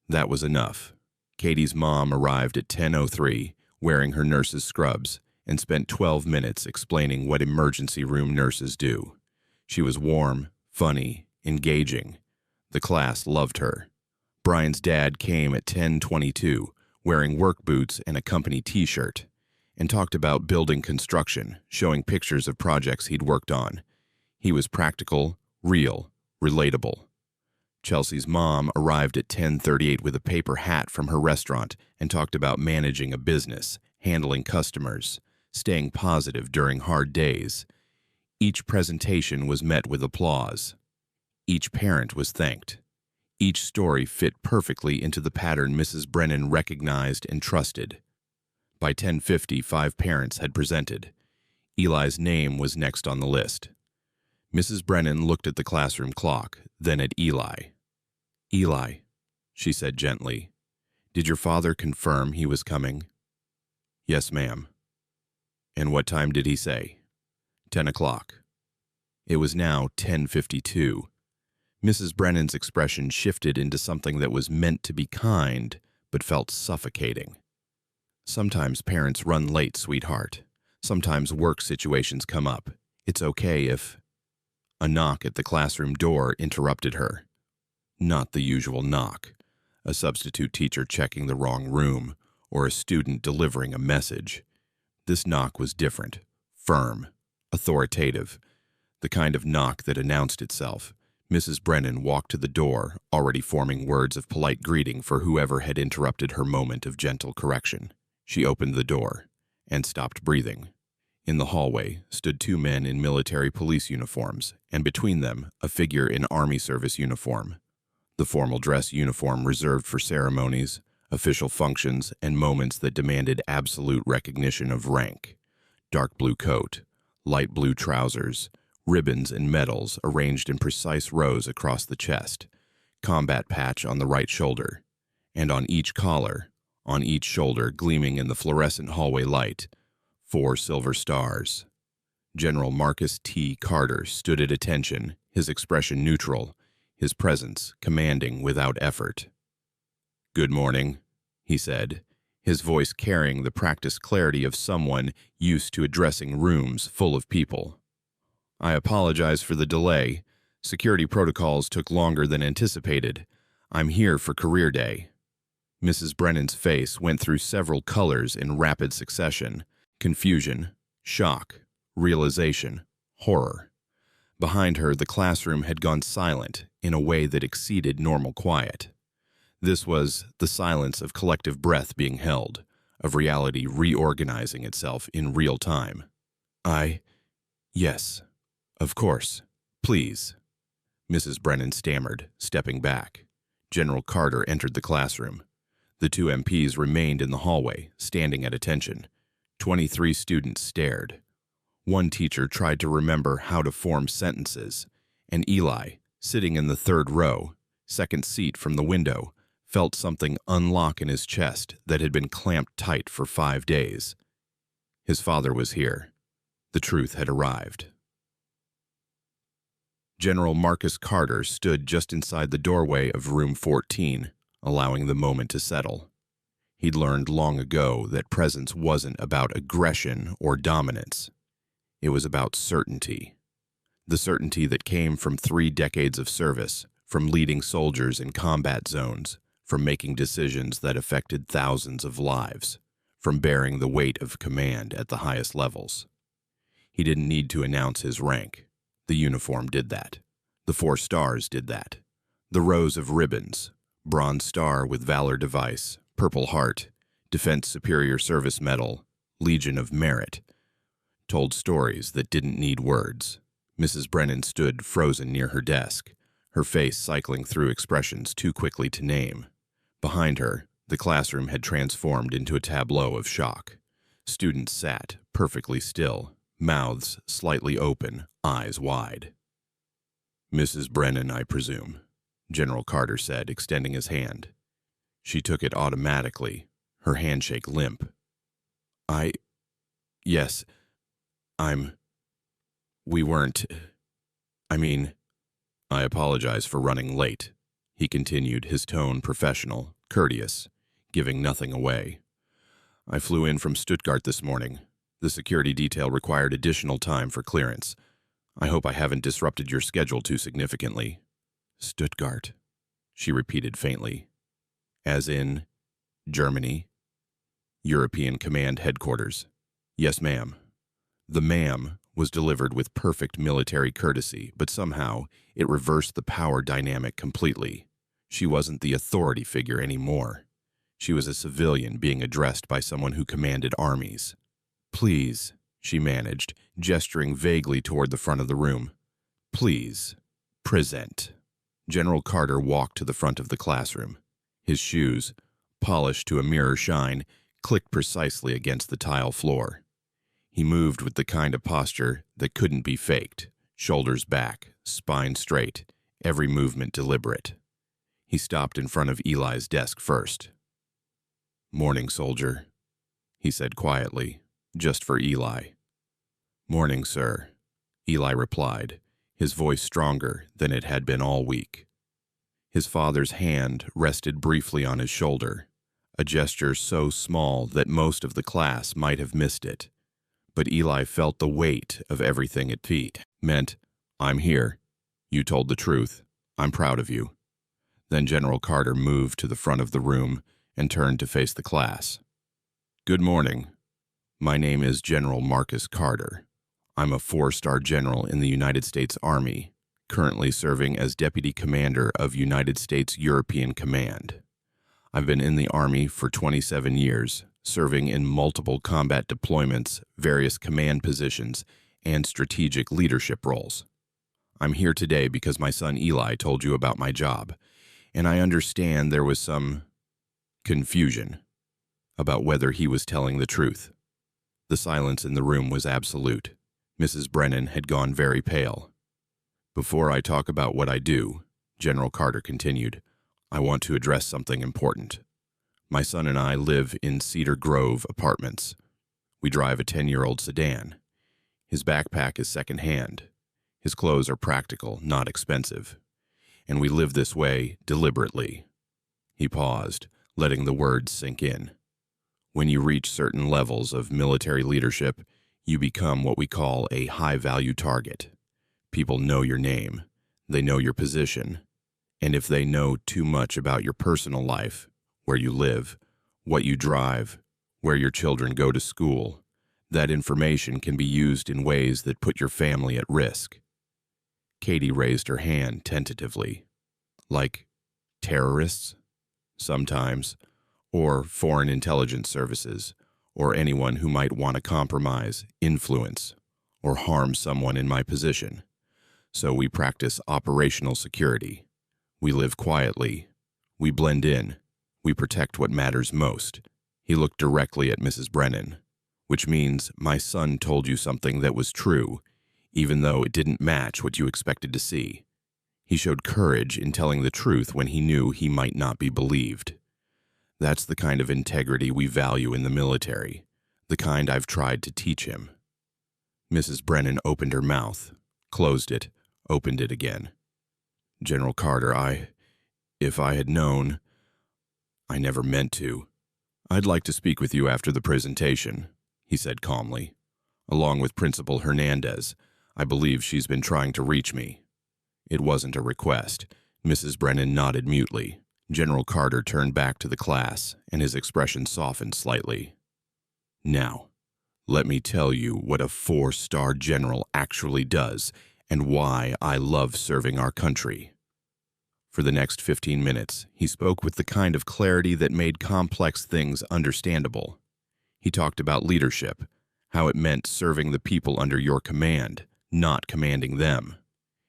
That was enough. Katie's mom arrived at 10:03, wearing her nurse's scrubs, and spent 12 minutes explaining what emergency room nurses do. She was warm, funny, engaging. The class loved her. Brian's dad came at 10:22, wearing work boots and a company t-shirt, and talked about building construction, showing pictures of projects he'd worked on. He was practical, real, relatable. Chelsea's mom arrived at 10:38 with a paper hat from her restaurant and talked about managing a business, handling customers, staying positive during hard days. Each presentation was met with applause. Each parent was thanked. Each story fit perfectly into the pattern Mrs. Brennan recognized and trusted. By 10:50, 5 parents had presented. Eli's name was next on the list. Mrs. Brennan looked at the classroom clock, then at Eli. "Eli," she said gently, "did your father confirm he was coming?" "Yes, ma'am." "And what time did he say?" 10 o'clock. It was now 10:52. Mrs. Brennan's expression shifted into something that was meant to be kind, but felt suffocating. "Sometimes parents run late, sweetheart. Sometimes work situations come up. It's okay if—" A knock at the classroom door interrupted her. Not the usual knock, a substitute teacher checking the wrong room, or a student delivering a message. This knock was different, firm, authoritative, the kind of knock that announced itself. Mrs. Brennan walked to the door, already forming words of polite greeting for whoever had interrupted her moment of gentle correction. She opened the door and stopped breathing. In the hallway stood 2 men in military police uniforms, and between them, a figure in Army service uniform. The formal dress uniform reserved for ceremonies, official functions, and moments that demanded absolute recognition of rank. Dark blue coat, light blue trousers, ribbons and medals arranged in precise rows across the chest, combat patch on the right shoulder, and on each collar, on each shoulder gleaming in the fluorescent hallway light, 4 silver stars. General Marcus T. Carter stood at attention, his expression neutral, his presence commanding without effort. "Good morning," he said, his voice carrying the practiced clarity of someone used to addressing rooms full of people. "I apologize for the delay. Security protocols took longer than anticipated. I'm here for career day." Mrs. Brennan's face went through several colors in rapid succession: confusion, shock, realization, horror. Behind her, the classroom had gone silent in a way that exceeded normal quiet. This was the silence of collective breath being held, of reality reorganizing itself in real time. Yes. Of course. Please." Mrs. Brennan stammered, stepping back. General Carter entered the classroom. The 2 MPs remained in the hallway, standing at attention. 23 students stared. One teacher tried to remember how to form sentences, and Eli, sitting in the 3rd row, second seat from the window, felt something unlock in his chest that had been clamped tight for 5 days. His father was here. The truth had arrived. General Marcus Carter stood just inside the doorway of room 14, allowing the moment to settle. He'd learned long ago that presence wasn't about aggression or dominance. It was about certainty. The certainty that came from 3 decades of service, from leading soldiers in combat zones, from making decisions that affected thousands of lives, from bearing the weight of command at the highest levels. He didn't need to announce his rank. The uniform did that. The 4 stars did that. The rows of ribbons, Bronze Star with Valor Device, Purple Heart, Defense Superior Service Medal, Legion of Merit, told stories that didn't need words. Mrs. Brennan stood frozen near her desk, her face cycling through expressions too quickly to name. Behind her, the classroom had transformed into a tableau of shock. Students sat, perfectly still, mouths slightly open, eyes wide. "Mrs. Brennan, I presume," General Carter said, extending his hand. She took it automatically, her handshake limp. Yes, we weren't, I apologize for running late," he continued, his tone professional, courteous, giving nothing away. "I flew in from Stuttgart this morning. The security detail required additional time for clearance. I hope I haven't disrupted your schedule too significantly." "Stuttgart," she repeated faintly. "As in Germany?" "European Command Headquarters." "Yes, ma'am." The ma'am was delivered with perfect military courtesy, but somehow it reversed the power dynamic completely. She wasn't the authority figure anymore. She was a civilian being addressed by someone who commanded armies. "Please," she managed, gesturing vaguely toward the front of the room. "Please, present." General Carter walked to the front of the classroom. His shoes, polished to a mirror shine, clicked precisely against the tile floor. He moved with the kind of posture that couldn't be faked, shoulders back, spine straight, every movement deliberate. He stopped in front of Eli's desk first. "Morning, soldier," he said quietly, just for Eli. "Morning, sir," Eli replied, his voice stronger than it had been all week. His father's hand rested briefly on his shoulder, a gesture so small that most of the class might have missed it. But Eli felt the weight of everything it meant. "I'm here. You told the truth. I'm proud of you." Then General Carter moved to the front of the room and turned to face the class. "Good morning. My name is General Marcus Carter. I'm a 4-star general in the United States Army, currently serving as Deputy Commander of United States European Command. I've been in the Army for 27 years, serving in multiple combat deployments, various command positions, and strategic leadership roles. I'm here today because my son Eli told you about my job, and I understand there was some confusion about whether he was telling the truth." The silence in the room was absolute. Mrs. Brennan had gone very pale. "Before I talk about what I do," General Carter continued, "I want to address something important. My son and I live in Cedar Grove apartments. We drive a 10-year-old sedan. His backpack is secondhand. His clothes are practical, not expensive. And we live this way deliberately." He paused, letting the words sink in. "When you reach certain levels of military leadership, you become what we call a high-value target. People know your name. They know your position. And if they know too much about your personal life, where you live, what you drive, where your children go to school, that information can be used in ways that put your family at risk." Katie raised her hand tentatively. "Like terrorists?" "Sometimes. Or foreign intelligence services, or anyone who might want to compromise, influence, or harm someone in my position. So we practice operational security. We live quietly. We blend in. We protect what matters most." He looked directly at Mrs. Brennan. "Which means my son told you something that was true, even though it didn't match what you expected to see. He showed courage in telling the truth when he knew he might not be believed. That's the kind of integrity we value in the military, the kind I've tried to teach him." Mrs. Brennan opened her mouth, closed it, opened it again. General Carter, if I had known, I never meant to. I'd like to speak with you after the presentation, he said calmly. Along with Principal Hernandez, I believe she's been trying to reach me. It wasn't a request. Mrs. Brennan nodded mutely. General Carter turned back to the class, and his expression softened slightly. Now, let me tell you what a 4-star general actually does and why I love serving our country. For the next 15 minutes, he spoke with the kind of clarity that made complex things understandable. He talked about leadership, how it meant serving the people under your command, not commanding them.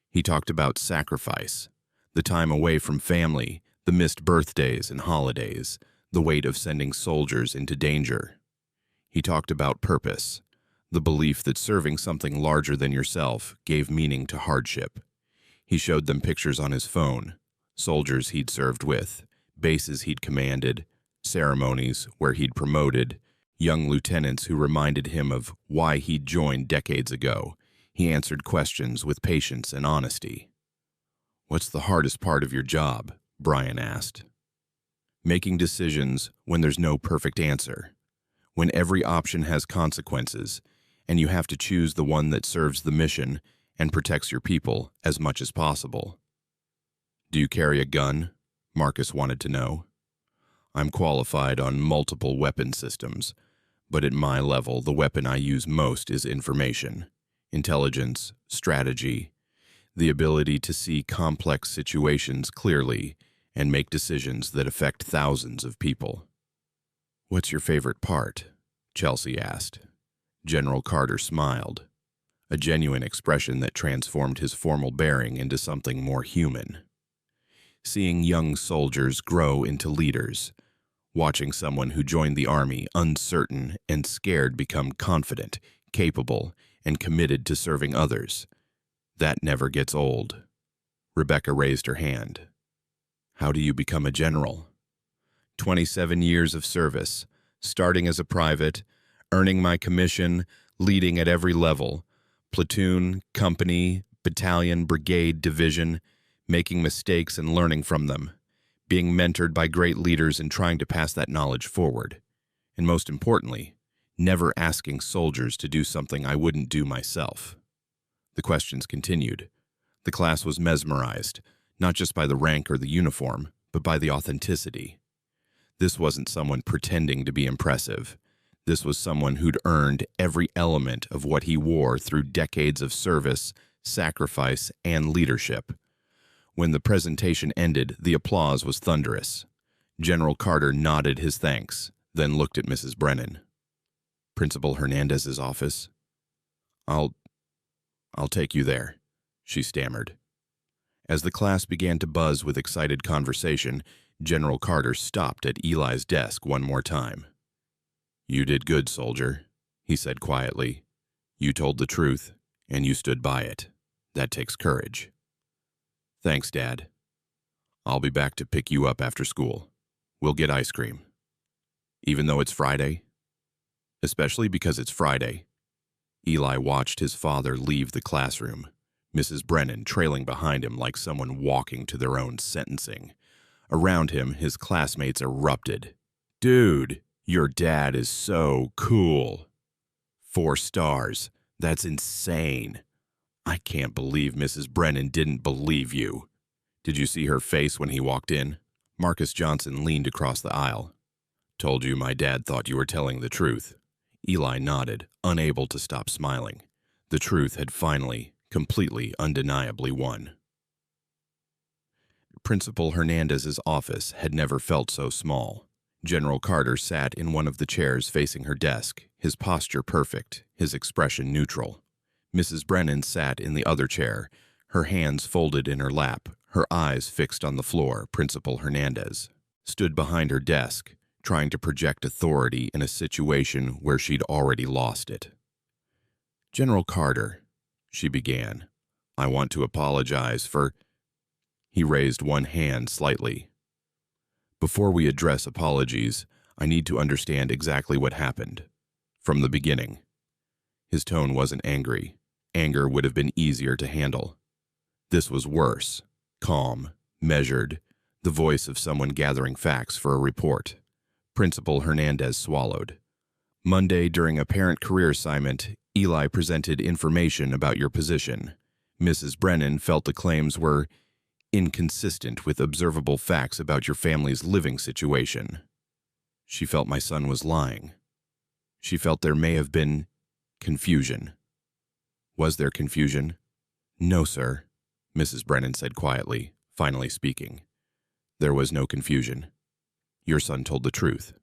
He talked about sacrifice, the time away from family, the missed birthdays and holidays, the weight of sending soldiers into danger. He talked about purpose, the belief that serving something larger than yourself gave meaning to hardship. He showed them pictures on his phone, soldiers he'd served with, bases he'd commanded, ceremonies where he'd promoted, young lieutenants who reminded him of why he'd joined decades ago. He answered questions with patience and honesty. "What's the hardest part of your job?" Brian asked. "Making decisions when there's no perfect answer, when every option has consequences, and you have to choose the one that serves the mission and protects your people as much as possible." "Do you carry a gun?" Marcus wanted to know. "I'm qualified on multiple weapon systems, but at my level, the weapon I use most is information. Intelligence, strategy, the ability to see complex situations clearly and make decisions that affect thousands of people." "What's your favorite part?" Chelsea asked. General Carter smiled, a genuine expression that transformed his formal bearing into something more human. Seeing young soldiers grow into leaders, watching someone who joined the army uncertain and scared become confident, capable, and committed to serving others. That never gets old. Rebecca raised her hand. "How do you become a general?" 27 years of service, starting as a private, earning my commission, leading at every level, platoon, company, battalion, brigade, division, making mistakes and learning from them, being mentored by great leaders and trying to pass that knowledge forward. And most importantly, never asking soldiers to do something I wouldn't do myself. The questions continued. The class was mesmerized, not just by the rank or the uniform, but by the authenticity. This wasn't someone pretending to be impressive. This was someone who'd earned every element of what he wore through decades of service, sacrifice, and leadership. When the presentation ended, the applause was thunderous. General Carter nodded his thanks, then looked at Mrs. Brennan. "Principal Hernandez's office?" I'll take you there," she stammered. As the class began to buzz with excited conversation, General Carter stopped at Eli's desk one more time. "You did good, soldier," he said quietly. "You told the truth, and you stood by it. That takes courage." "Thanks, Dad. I'll be back to pick you up after school. We'll get ice cream. Even though it's Friday?" "Especially because it's Friday." Eli watched his father leave the classroom, Mrs. Brennan trailing behind him like someone walking to their own sentencing. Around him, his classmates erupted. "Dude, your dad is so cool. 4 stars. That's insane. I can't believe Mrs. Brennan didn't believe you. Did you see her face when he walked in?" Marcus Johnson leaned across the aisle. "Told you my dad thought you were telling the truth." Eli nodded, unable to stop smiling. The truth had finally, completely, undeniably won. Principal Hernandez's office had never felt so small. General Carter sat in one of the chairs facing her desk, his posture perfect, his expression neutral. Mrs. Brennan sat in the other chair, her hands folded in her lap, her eyes fixed on the floor. Principal Hernandez stood behind her desk, trying to project authority in a situation where she'd already lost it. "General Carter," she began, "I want to apologize for—" He raised one hand slightly. "Before we address apologies, I need to understand exactly what happened. From the beginning." His tone wasn't angry. Anger would have been easier to handle. This was worse. Calm, measured, the voice of someone gathering facts for a report. Principal Hernandez swallowed. Monday, during a parent career assignment, Eli presented information about your position. Mrs. Brennan felt the claims were inconsistent with observable facts about your family's living situation. She felt my son was lying. She felt there may have been confusion. Was there confusion? No, sir, Mrs. Brennan said quietly, finally speaking. There was no confusion. Your son told the truth,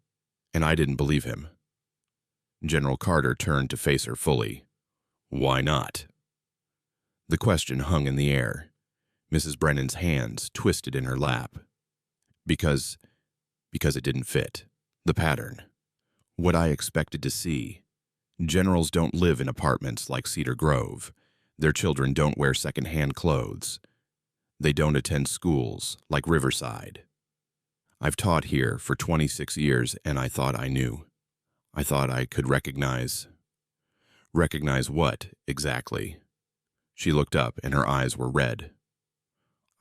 and I didn't believe him. General Carter turned to face her fully. Why not? The question hung in the air. Mrs. Brennan's hands twisted in her lap. Because it didn't fit. The pattern. What I expected to see. Generals don't live in apartments like Cedar Grove. Their children don't wear second-hand clothes. They don't attend schools like Riverside. I've taught here for 26 years, and I thought I knew. I thought I could recognize. Recognize what, exactly? She looked up, and her eyes were red.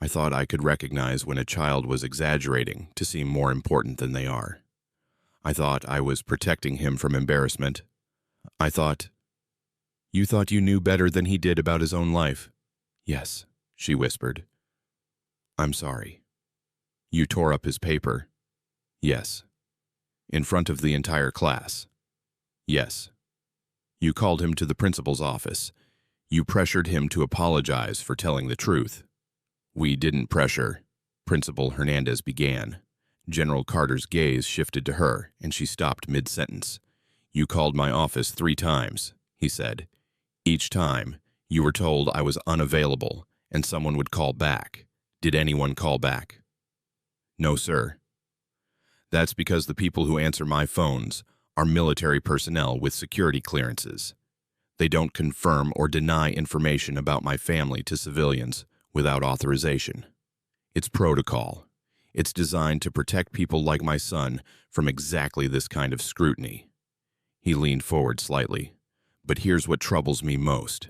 I thought I could recognize when a child was exaggerating to seem more important than they are. I thought I was protecting him from embarrassment. I thought, you thought you knew better than he did about his own life? Yes, she whispered. I'm sorry. You tore up his paper? Yes. In front of the entire class? Yes. You called him to the principal's office. You pressured him to apologize for telling the truth. We didn't pressure, Principal Hernandez began. General Carter's gaze shifted to her, and she stopped mid-sentence. You called my office 3 times, he said. Each time, you were told I was unavailable, and someone would call back. Did anyone call back? No, sir. That's because the people who answer my phones are military personnel with security clearances. They don't confirm or deny information about my family to civilians without authorization. It's protocol. It's designed to protect people like my son from exactly this kind of scrutiny. He leaned forward slightly. But here's what troubles me most.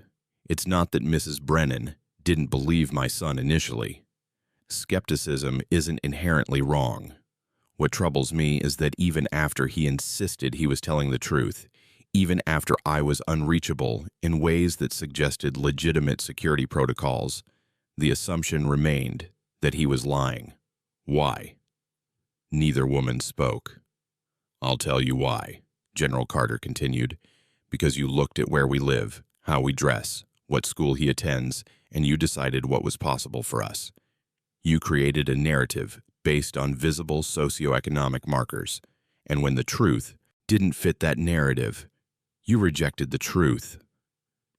It's not that Mrs. Brennan didn't believe my son initially. Skepticism isn't inherently wrong. What troubles me is that even after he insisted he was telling the truth, even after I was unreachable in ways that suggested legitimate security protocols, the assumption remained that he was lying. Why? Neither woman spoke. I'll tell you why, General Carter continued. Because you looked at where we live, how we dress, what school he attends, and you decided what was possible for us. You created a narrative based on visible socioeconomic markers, and when the truth didn't fit that narrative, you rejected the truth.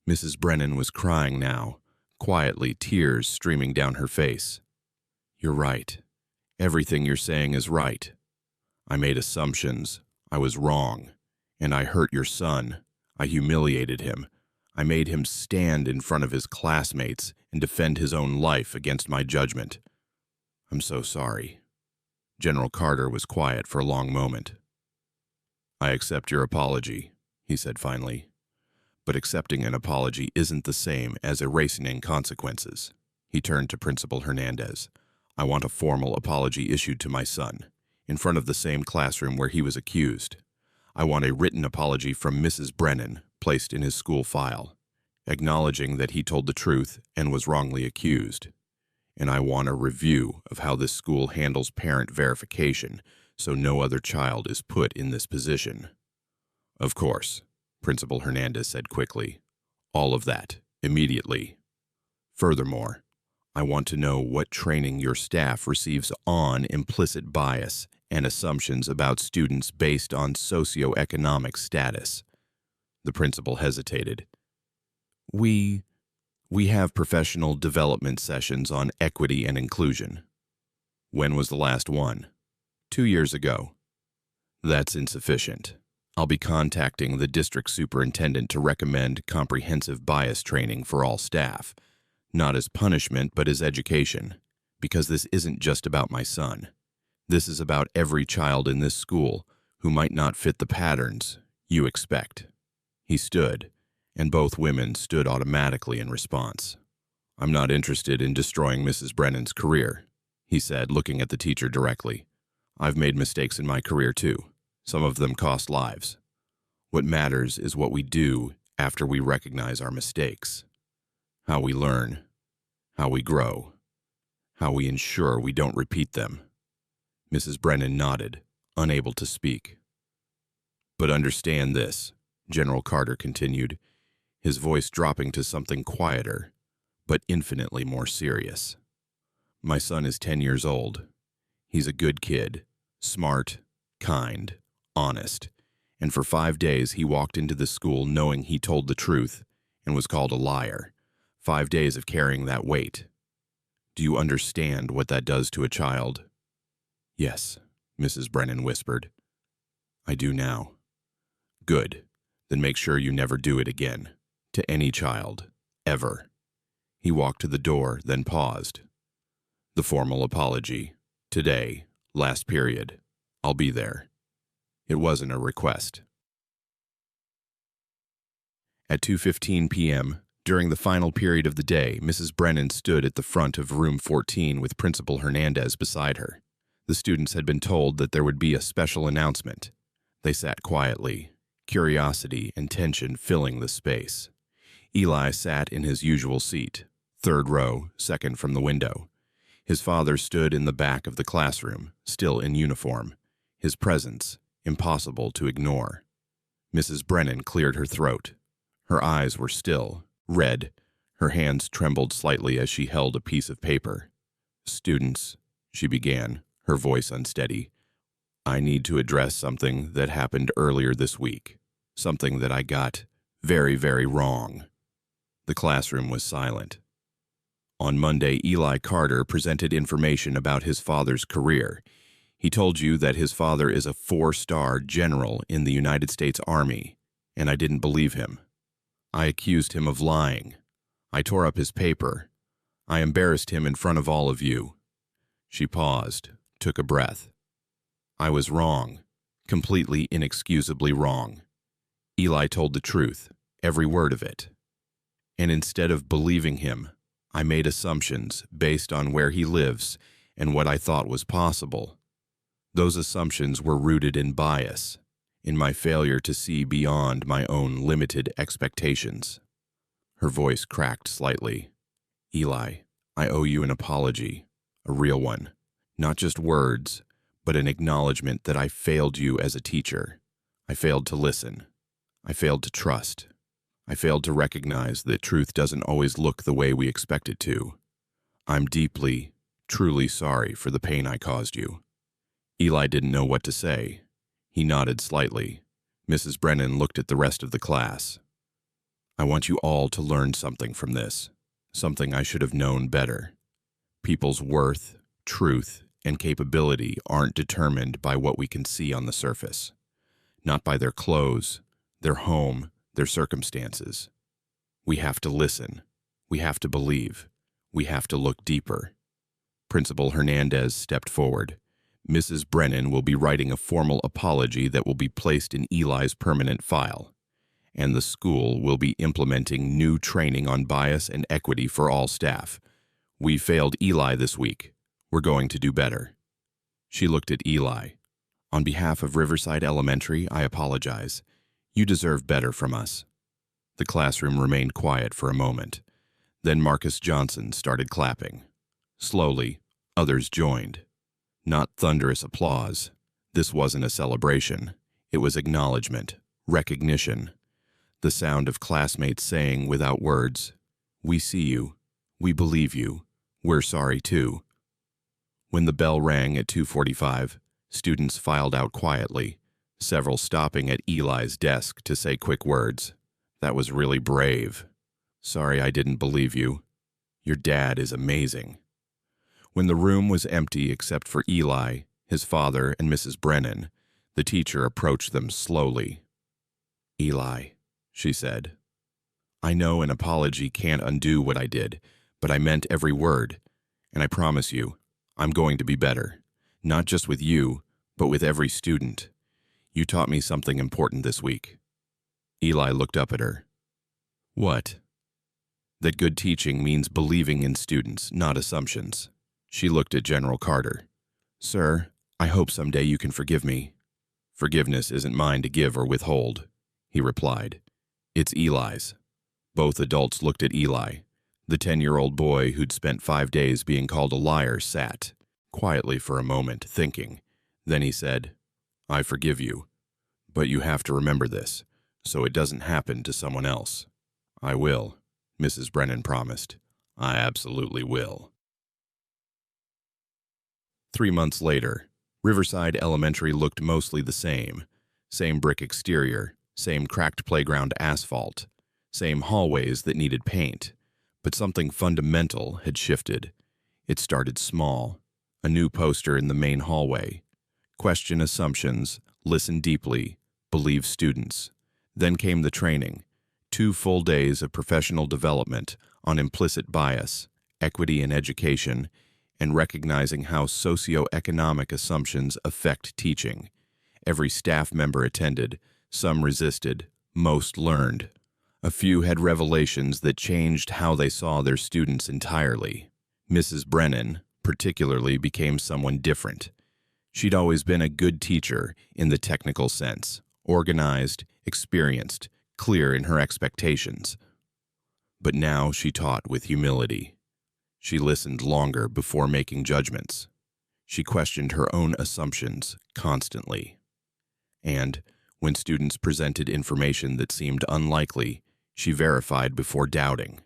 Mrs. Brennan was crying now, quietly, tears streaming down her face. You're right. Everything you're saying is right. I made assumptions. I was wrong. And I hurt your son. I humiliated him. I made him stand in front of his classmates and defend his own life against my judgment. I'm so sorry. General Carter was quiet for a long moment. I accept your apology, he said finally. But accepting an apology isn't the same as erasing consequences. He turned to Principal Hernandez. I want a formal apology issued to my son, in front of the same classroom where he was accused. I want a written apology from Mrs. Brennan placed in his school file, acknowledging that he told the truth and was wrongly accused. And I want a review of how this school handles parent verification so no other child is put in this position. Of course, Principal Hernandez said quickly. All of that, immediately. Furthermore, I want to know what training your staff receives on implicit bias and assumptions about students based on socioeconomic status. The principal hesitated. We have professional development sessions on equity and inclusion. When was the last one? 2 years ago. That's insufficient. I'll be contacting the district superintendent to recommend comprehensive bias training for all staff, not as punishment but as education, because this isn't just about my son. This is about every child in this school who might not fit the patterns you expect. He stood, and both women stood automatically in response. I'm not interested in destroying Mrs. Brennan's career, he said, looking at the teacher directly. I've made mistakes in my career too. Some of them cost lives. What matters is what we do after we recognize our mistakes. How we learn, how we grow, how we ensure we don't repeat them. Mrs. Brennan nodded, unable to speak. But understand this, General Carter continued, his voice dropping to something quieter, but infinitely more serious. My son is 10 years old. He's a good kid, smart, kind, honest, and for 5 days he walked into the school knowing he told the truth and was called a liar. 5 days of carrying that weight. Do you understand what that does to a child? Yes, Mrs. Brennan whispered. I do now. Good. Then make sure you never do it again. To any child. Ever. He walked to the door, then paused. The formal apology. Today. Last period. I'll be there. It wasn't a request. At 2:15 p.m., during the final period of the day, Mrs. Brennan stood at the front of room 14 with Principal Hernandez beside her. The students had been told that there would be a special announcement. They sat quietly, curiosity and tension filling the space. Eli sat in his usual seat, third row, second from the window. His father stood in the back of the classroom, still in uniform, his presence impossible to ignore. Mrs. Brennan cleared her throat. Her eyes were still, red. Her hands trembled slightly as she held a piece of paper. Students, she began, her voice unsteady. I need to address something that happened earlier this week. Something that I got very, very wrong. The classroom was silent. On Monday, Eli Carter presented information about his father's career. He told you that his father is a 4-star general in the United States Army, and I didn't believe him. I accused him of lying. I tore up his paper. I embarrassed him in front of all of you. She paused, took a breath. I was wrong, completely inexcusably wrong. Eli told the truth, every word of it. And instead of believing him, I made assumptions based on where he lives and what I thought was possible. Those assumptions were rooted in bias, in my failure to see beyond my own limited expectations. Her voice cracked slightly. Eli, I owe you an apology, a real one. Not just words, but an acknowledgement that I failed you as a teacher. I failed to listen. I failed to trust. I failed to recognize that truth doesn't always look the way we expect it to. I'm deeply, truly sorry for the pain I caused you. Eli didn't know what to say. He nodded slightly. Mrs. Brennan looked at the rest of the class. I want you all to learn something from this, something I should have known better. People's worth, truth, and capability aren't determined by what we can see on the surface. Not by their clothes, their home, their circumstances. We have to listen. We have to believe. We have to look deeper. Principal Hernandez stepped forward. Mrs. Brennan will be writing a formal apology that will be placed in Eli's permanent file, and the school will be implementing new training on bias and equity for all staff. We failed Eli this week. We're going to do better. She looked at Eli. On behalf of Riverside Elementary, I apologize. You deserve better from us. The classroom remained quiet for a moment. Then Marcus Johnson started clapping. Slowly, others joined. Not thunderous applause. This wasn't a celebration. It was acknowledgement, recognition. The sound of classmates saying without words, "We see you. We believe you. We're sorry too." When the bell rang at 2:45, students filed out quietly, several stopping at Eli's desk to say quick words. That was really brave. Sorry I didn't believe you. Your dad is amazing. When the room was empty except for Eli, his father, and Mrs. Brennan, the teacher approached them slowly. Eli, she said, I know an apology can't undo what I did, but I meant every word, and I promise you, I'm going to be better, not just with you, but with every student. You taught me something important this week. Eli looked up at her. What? That good teaching means believing in students, not assumptions. She looked at General Carter. Sir, I hope someday you can forgive me. Forgiveness isn't mine to give or withhold, he replied. It's Eli's. Both adults looked at Eli. The 10-year-old boy who'd spent 5 days being called a liar sat quietly for a moment, thinking. Then he said, I forgive you, but you have to remember this, so it doesn't happen to someone else. I will, Mrs. Brennan promised. I absolutely will. 3 months later, Riverside Elementary looked mostly the same. Same brick exterior, same cracked playground asphalt, same hallways that needed paint. But something fundamental had shifted. It started small. A new poster in the main hallway. Question assumptions, listen deeply, believe students. Then came the training. 2 full days of professional development on implicit bias, equity in education, and recognizing how socioeconomic assumptions affect teaching. Every staff member attended, some resisted, most learned. A few had revelations that changed how they saw their students entirely. Mrs. Brennan, particularly, became someone different. She'd always been a good teacher in the technical sense, organized, experienced, clear in her expectations. But now she taught with humility. She listened longer before making judgments. She questioned her own assumptions constantly. And, when students presented information that seemed unlikely, she verified before doubting.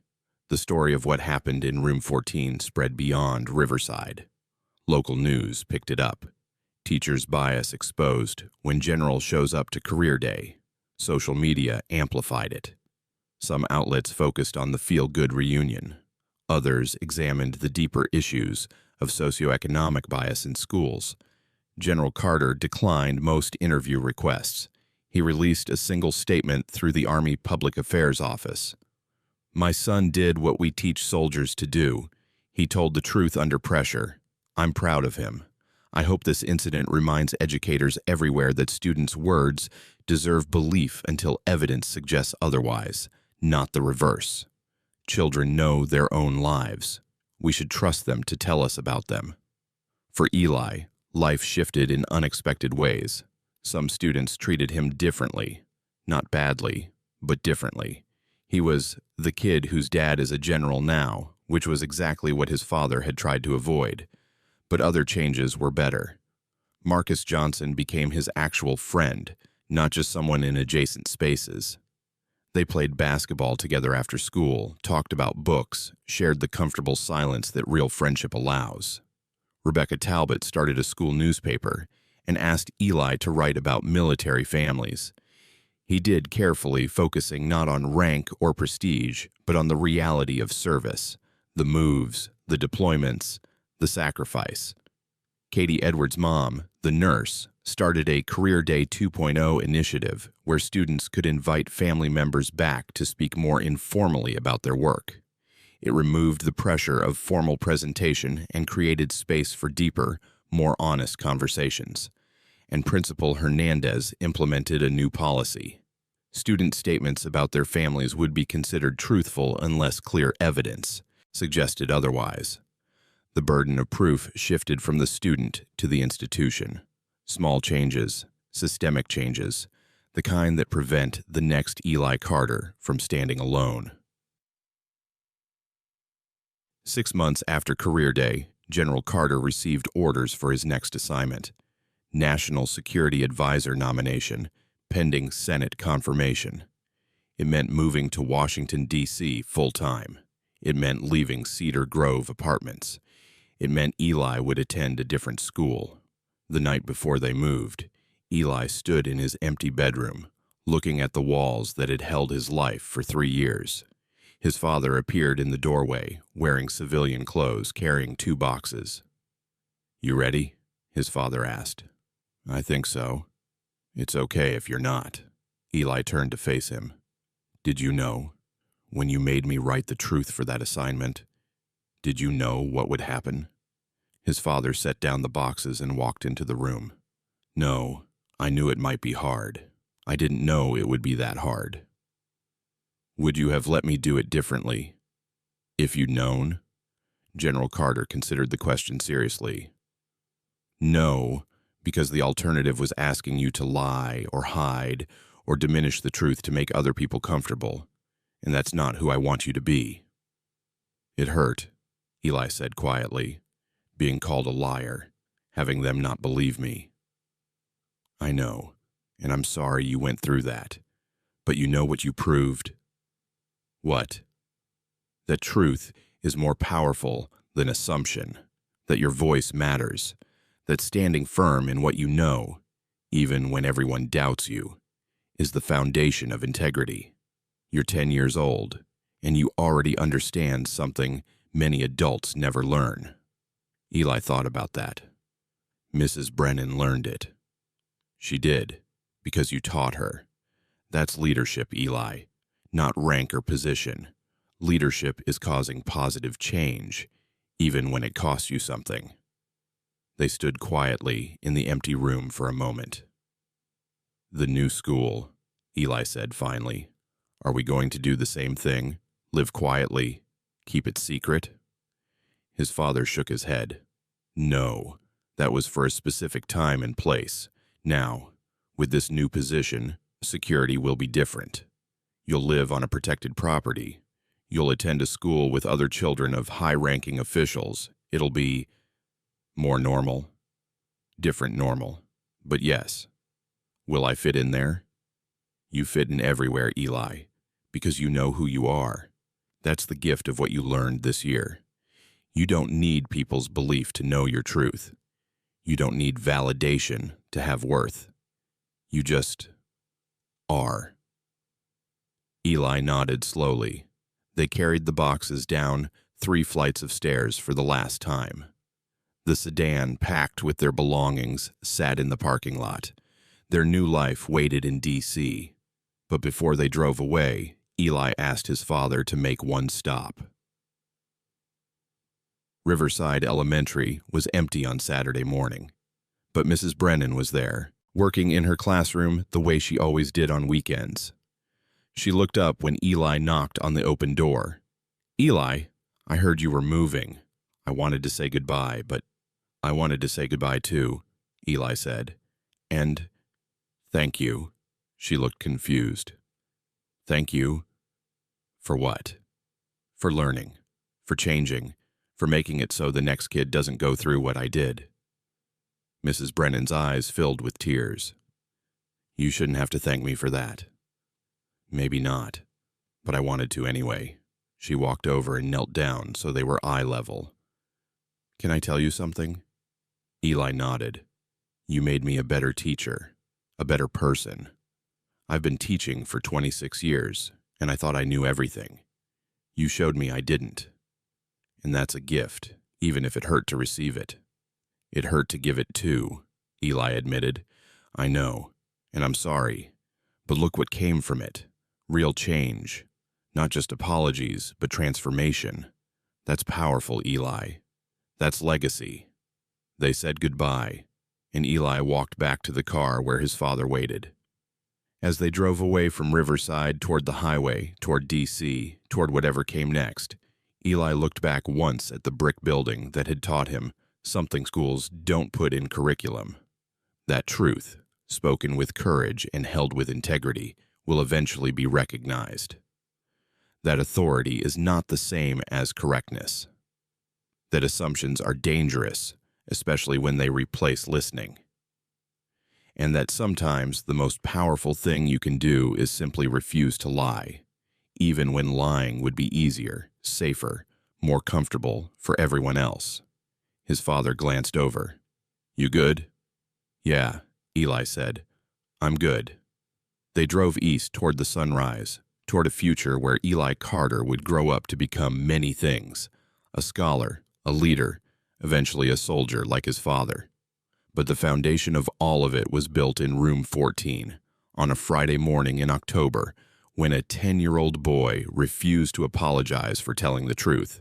The story of what happened in Room 14 spread beyond Riverside. Local news picked it up. Teachers' bias exposed when General shows up to career day. Social media amplified it. Some outlets focused on the feel-good reunion. Others examined the deeper issues of socioeconomic bias in schools. General Carter declined most interview requests. He released a single statement through the Army Public Affairs Office. My son did what we teach soldiers to do. He told the truth under pressure. I'm proud of him. I hope this incident reminds educators everywhere that students' words deserve belief until evidence suggests otherwise, not the reverse. Children know their own lives. We should trust them to tell us about them. For Eli, life shifted in unexpected ways. Some students treated him differently. Not badly, but differently. He was the kid whose dad is a general now, which was exactly what his father had tried to avoid. But other changes were better. Marcus Johnson became his actual friend, not just someone in adjacent spaces. They played basketball together after school, talked about books, shared the comfortable silence that real friendship allows. Rebecca Talbot started a school newspaper and asked Eli to write about military families. He did carefully, focusing not on rank or prestige, but on the reality of service, the moves, the deployments, the sacrifice. Katie Edwards' mom, the nurse, started a Career Day 2.0 initiative where students could invite family members back to speak more informally about their work. It removed the pressure of formal presentation and created space for deeper, more honest conversations. And Principal Hernandez implemented a new policy. Student statements about their families would be considered truthful unless clear evidence suggested otherwise. The burden of proof shifted from the student to the institution. Small changes, systemic changes, the kind that prevent the next Eli Carter from standing alone. 6 months after Career Day, General Carter received orders for his next assignment. National Security Advisor nomination, pending Senate confirmation. It meant moving to Washington, D.C. full-time. It meant leaving Cedar Grove apartments. It meant Eli would attend a different school. The night before they moved, Eli stood in his empty bedroom, looking at the walls that had held his life for 3 years. His father appeared in the doorway, wearing civilian clothes, carrying 2 boxes. "You ready?" his father asked. "I think so." "It's okay if you're not." Eli turned to face him. "Did you know, when you made me write the truth for that assignment, did you know what would happen?" His father set down the boxes and walked into the room. "No, I knew it might be hard. I didn't know it would be that hard." "Would you have let me do it differently?" If you'd known? General Carter considered the question seriously. No, because the alternative was asking you to lie or hide or diminish the truth to make other people comfortable, and that's not who I want you to be. It hurt, Eli said quietly, being called a liar, having them not believe me. I know, and I'm sorry you went through that, but you know what you proved? What? That truth is more powerful than assumption, that your voice matters, that standing firm in what you know, even when everyone doubts you, is the foundation of integrity. You're 10 years old, and you already understand something many adults never learn. Eli thought about that. Mrs. Brennan learned it. She did, because you taught her. That's leadership, Eli, not rank or position. Leadership is causing positive change, even when it costs you something. They stood quietly in the empty room for a moment. The new school, Eli said finally. Are we going to do the same thing? Live quietly? Keep it secret? His father shook his head. No, that was for a specific time and place. Now, with this new position, security will be different. You'll live on a protected property. You'll attend a school with other children of high-ranking officials. It'll be more normal. Different normal. But yes. Will I fit in there? You fit in everywhere, Eli, because you know who you are. That's the gift of what you learned this year. You don't need people's belief to know your truth. You don't need validation to have worth. You just are. Eli nodded slowly. They carried the boxes down 3 flights of stairs for the last time. The sedan, packed with their belongings, sat in the parking lot. Their new life waited in D.C. But before they drove away, Eli asked his father to make one stop. Riverside Elementary was empty on Saturday morning, but Mrs. Brennan was there, working in her classroom the way she always did on weekends. She looked up when Eli knocked on the open door. Eli, I heard you were moving. I wanted to say goodbye, but I wanted to say goodbye too, Eli said. And thank you. She looked confused. Thank you. For what? For learning, for changing, for making it so the next kid doesn't go through what I did. Mrs. Brennan's eyes filled with tears. You shouldn't have to thank me for that. Maybe not, but I wanted to anyway. She walked over and knelt down so they were eye level. Can I tell you something? Eli nodded. You made me a better teacher, a better person. I've been teaching for 26 years, and I thought I knew everything. You showed me I didn't. And that's a gift, even if it hurt to receive it. It hurt to give it too, Eli admitted. I know, and I'm sorry. But look what came from it. Real change. Not just apologies, but transformation. That's powerful, Eli. That's legacy. They said goodbye, and Eli walked back to the car where his father waited. As they drove away from Riverside toward the highway, toward D.C., toward whatever came next, Eli looked back once at the brick building that had taught him something schools don't put in curriculum. That truth, spoken with courage and held with integrity, will eventually be recognized. That authority is not the same as correctness. That assumptions are dangerous, especially when they replace listening. And that sometimes the most powerful thing you can do is simply refuse to lie, even when lying would be easier, safer, more comfortable for everyone else. His father glanced over. You good? Yeah, Eli said. I'm good. They drove east toward the sunrise, toward a future where Eli Carter would grow up to become many things, a scholar, a leader, eventually a soldier like his father. But the foundation of all of it was built in room 14, on a Friday morning in October, when a 10-year-old boy refused to apologize for telling the truth.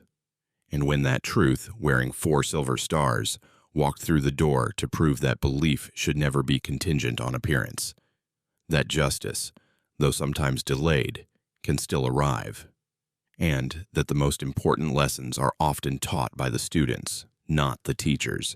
And when that truth, wearing 4 silver stars, walked through the door to prove that belief should never be contingent on appearance. That justice, though sometimes delayed, can still arrive. and that the most important lessons are often taught by the students, not the teachers.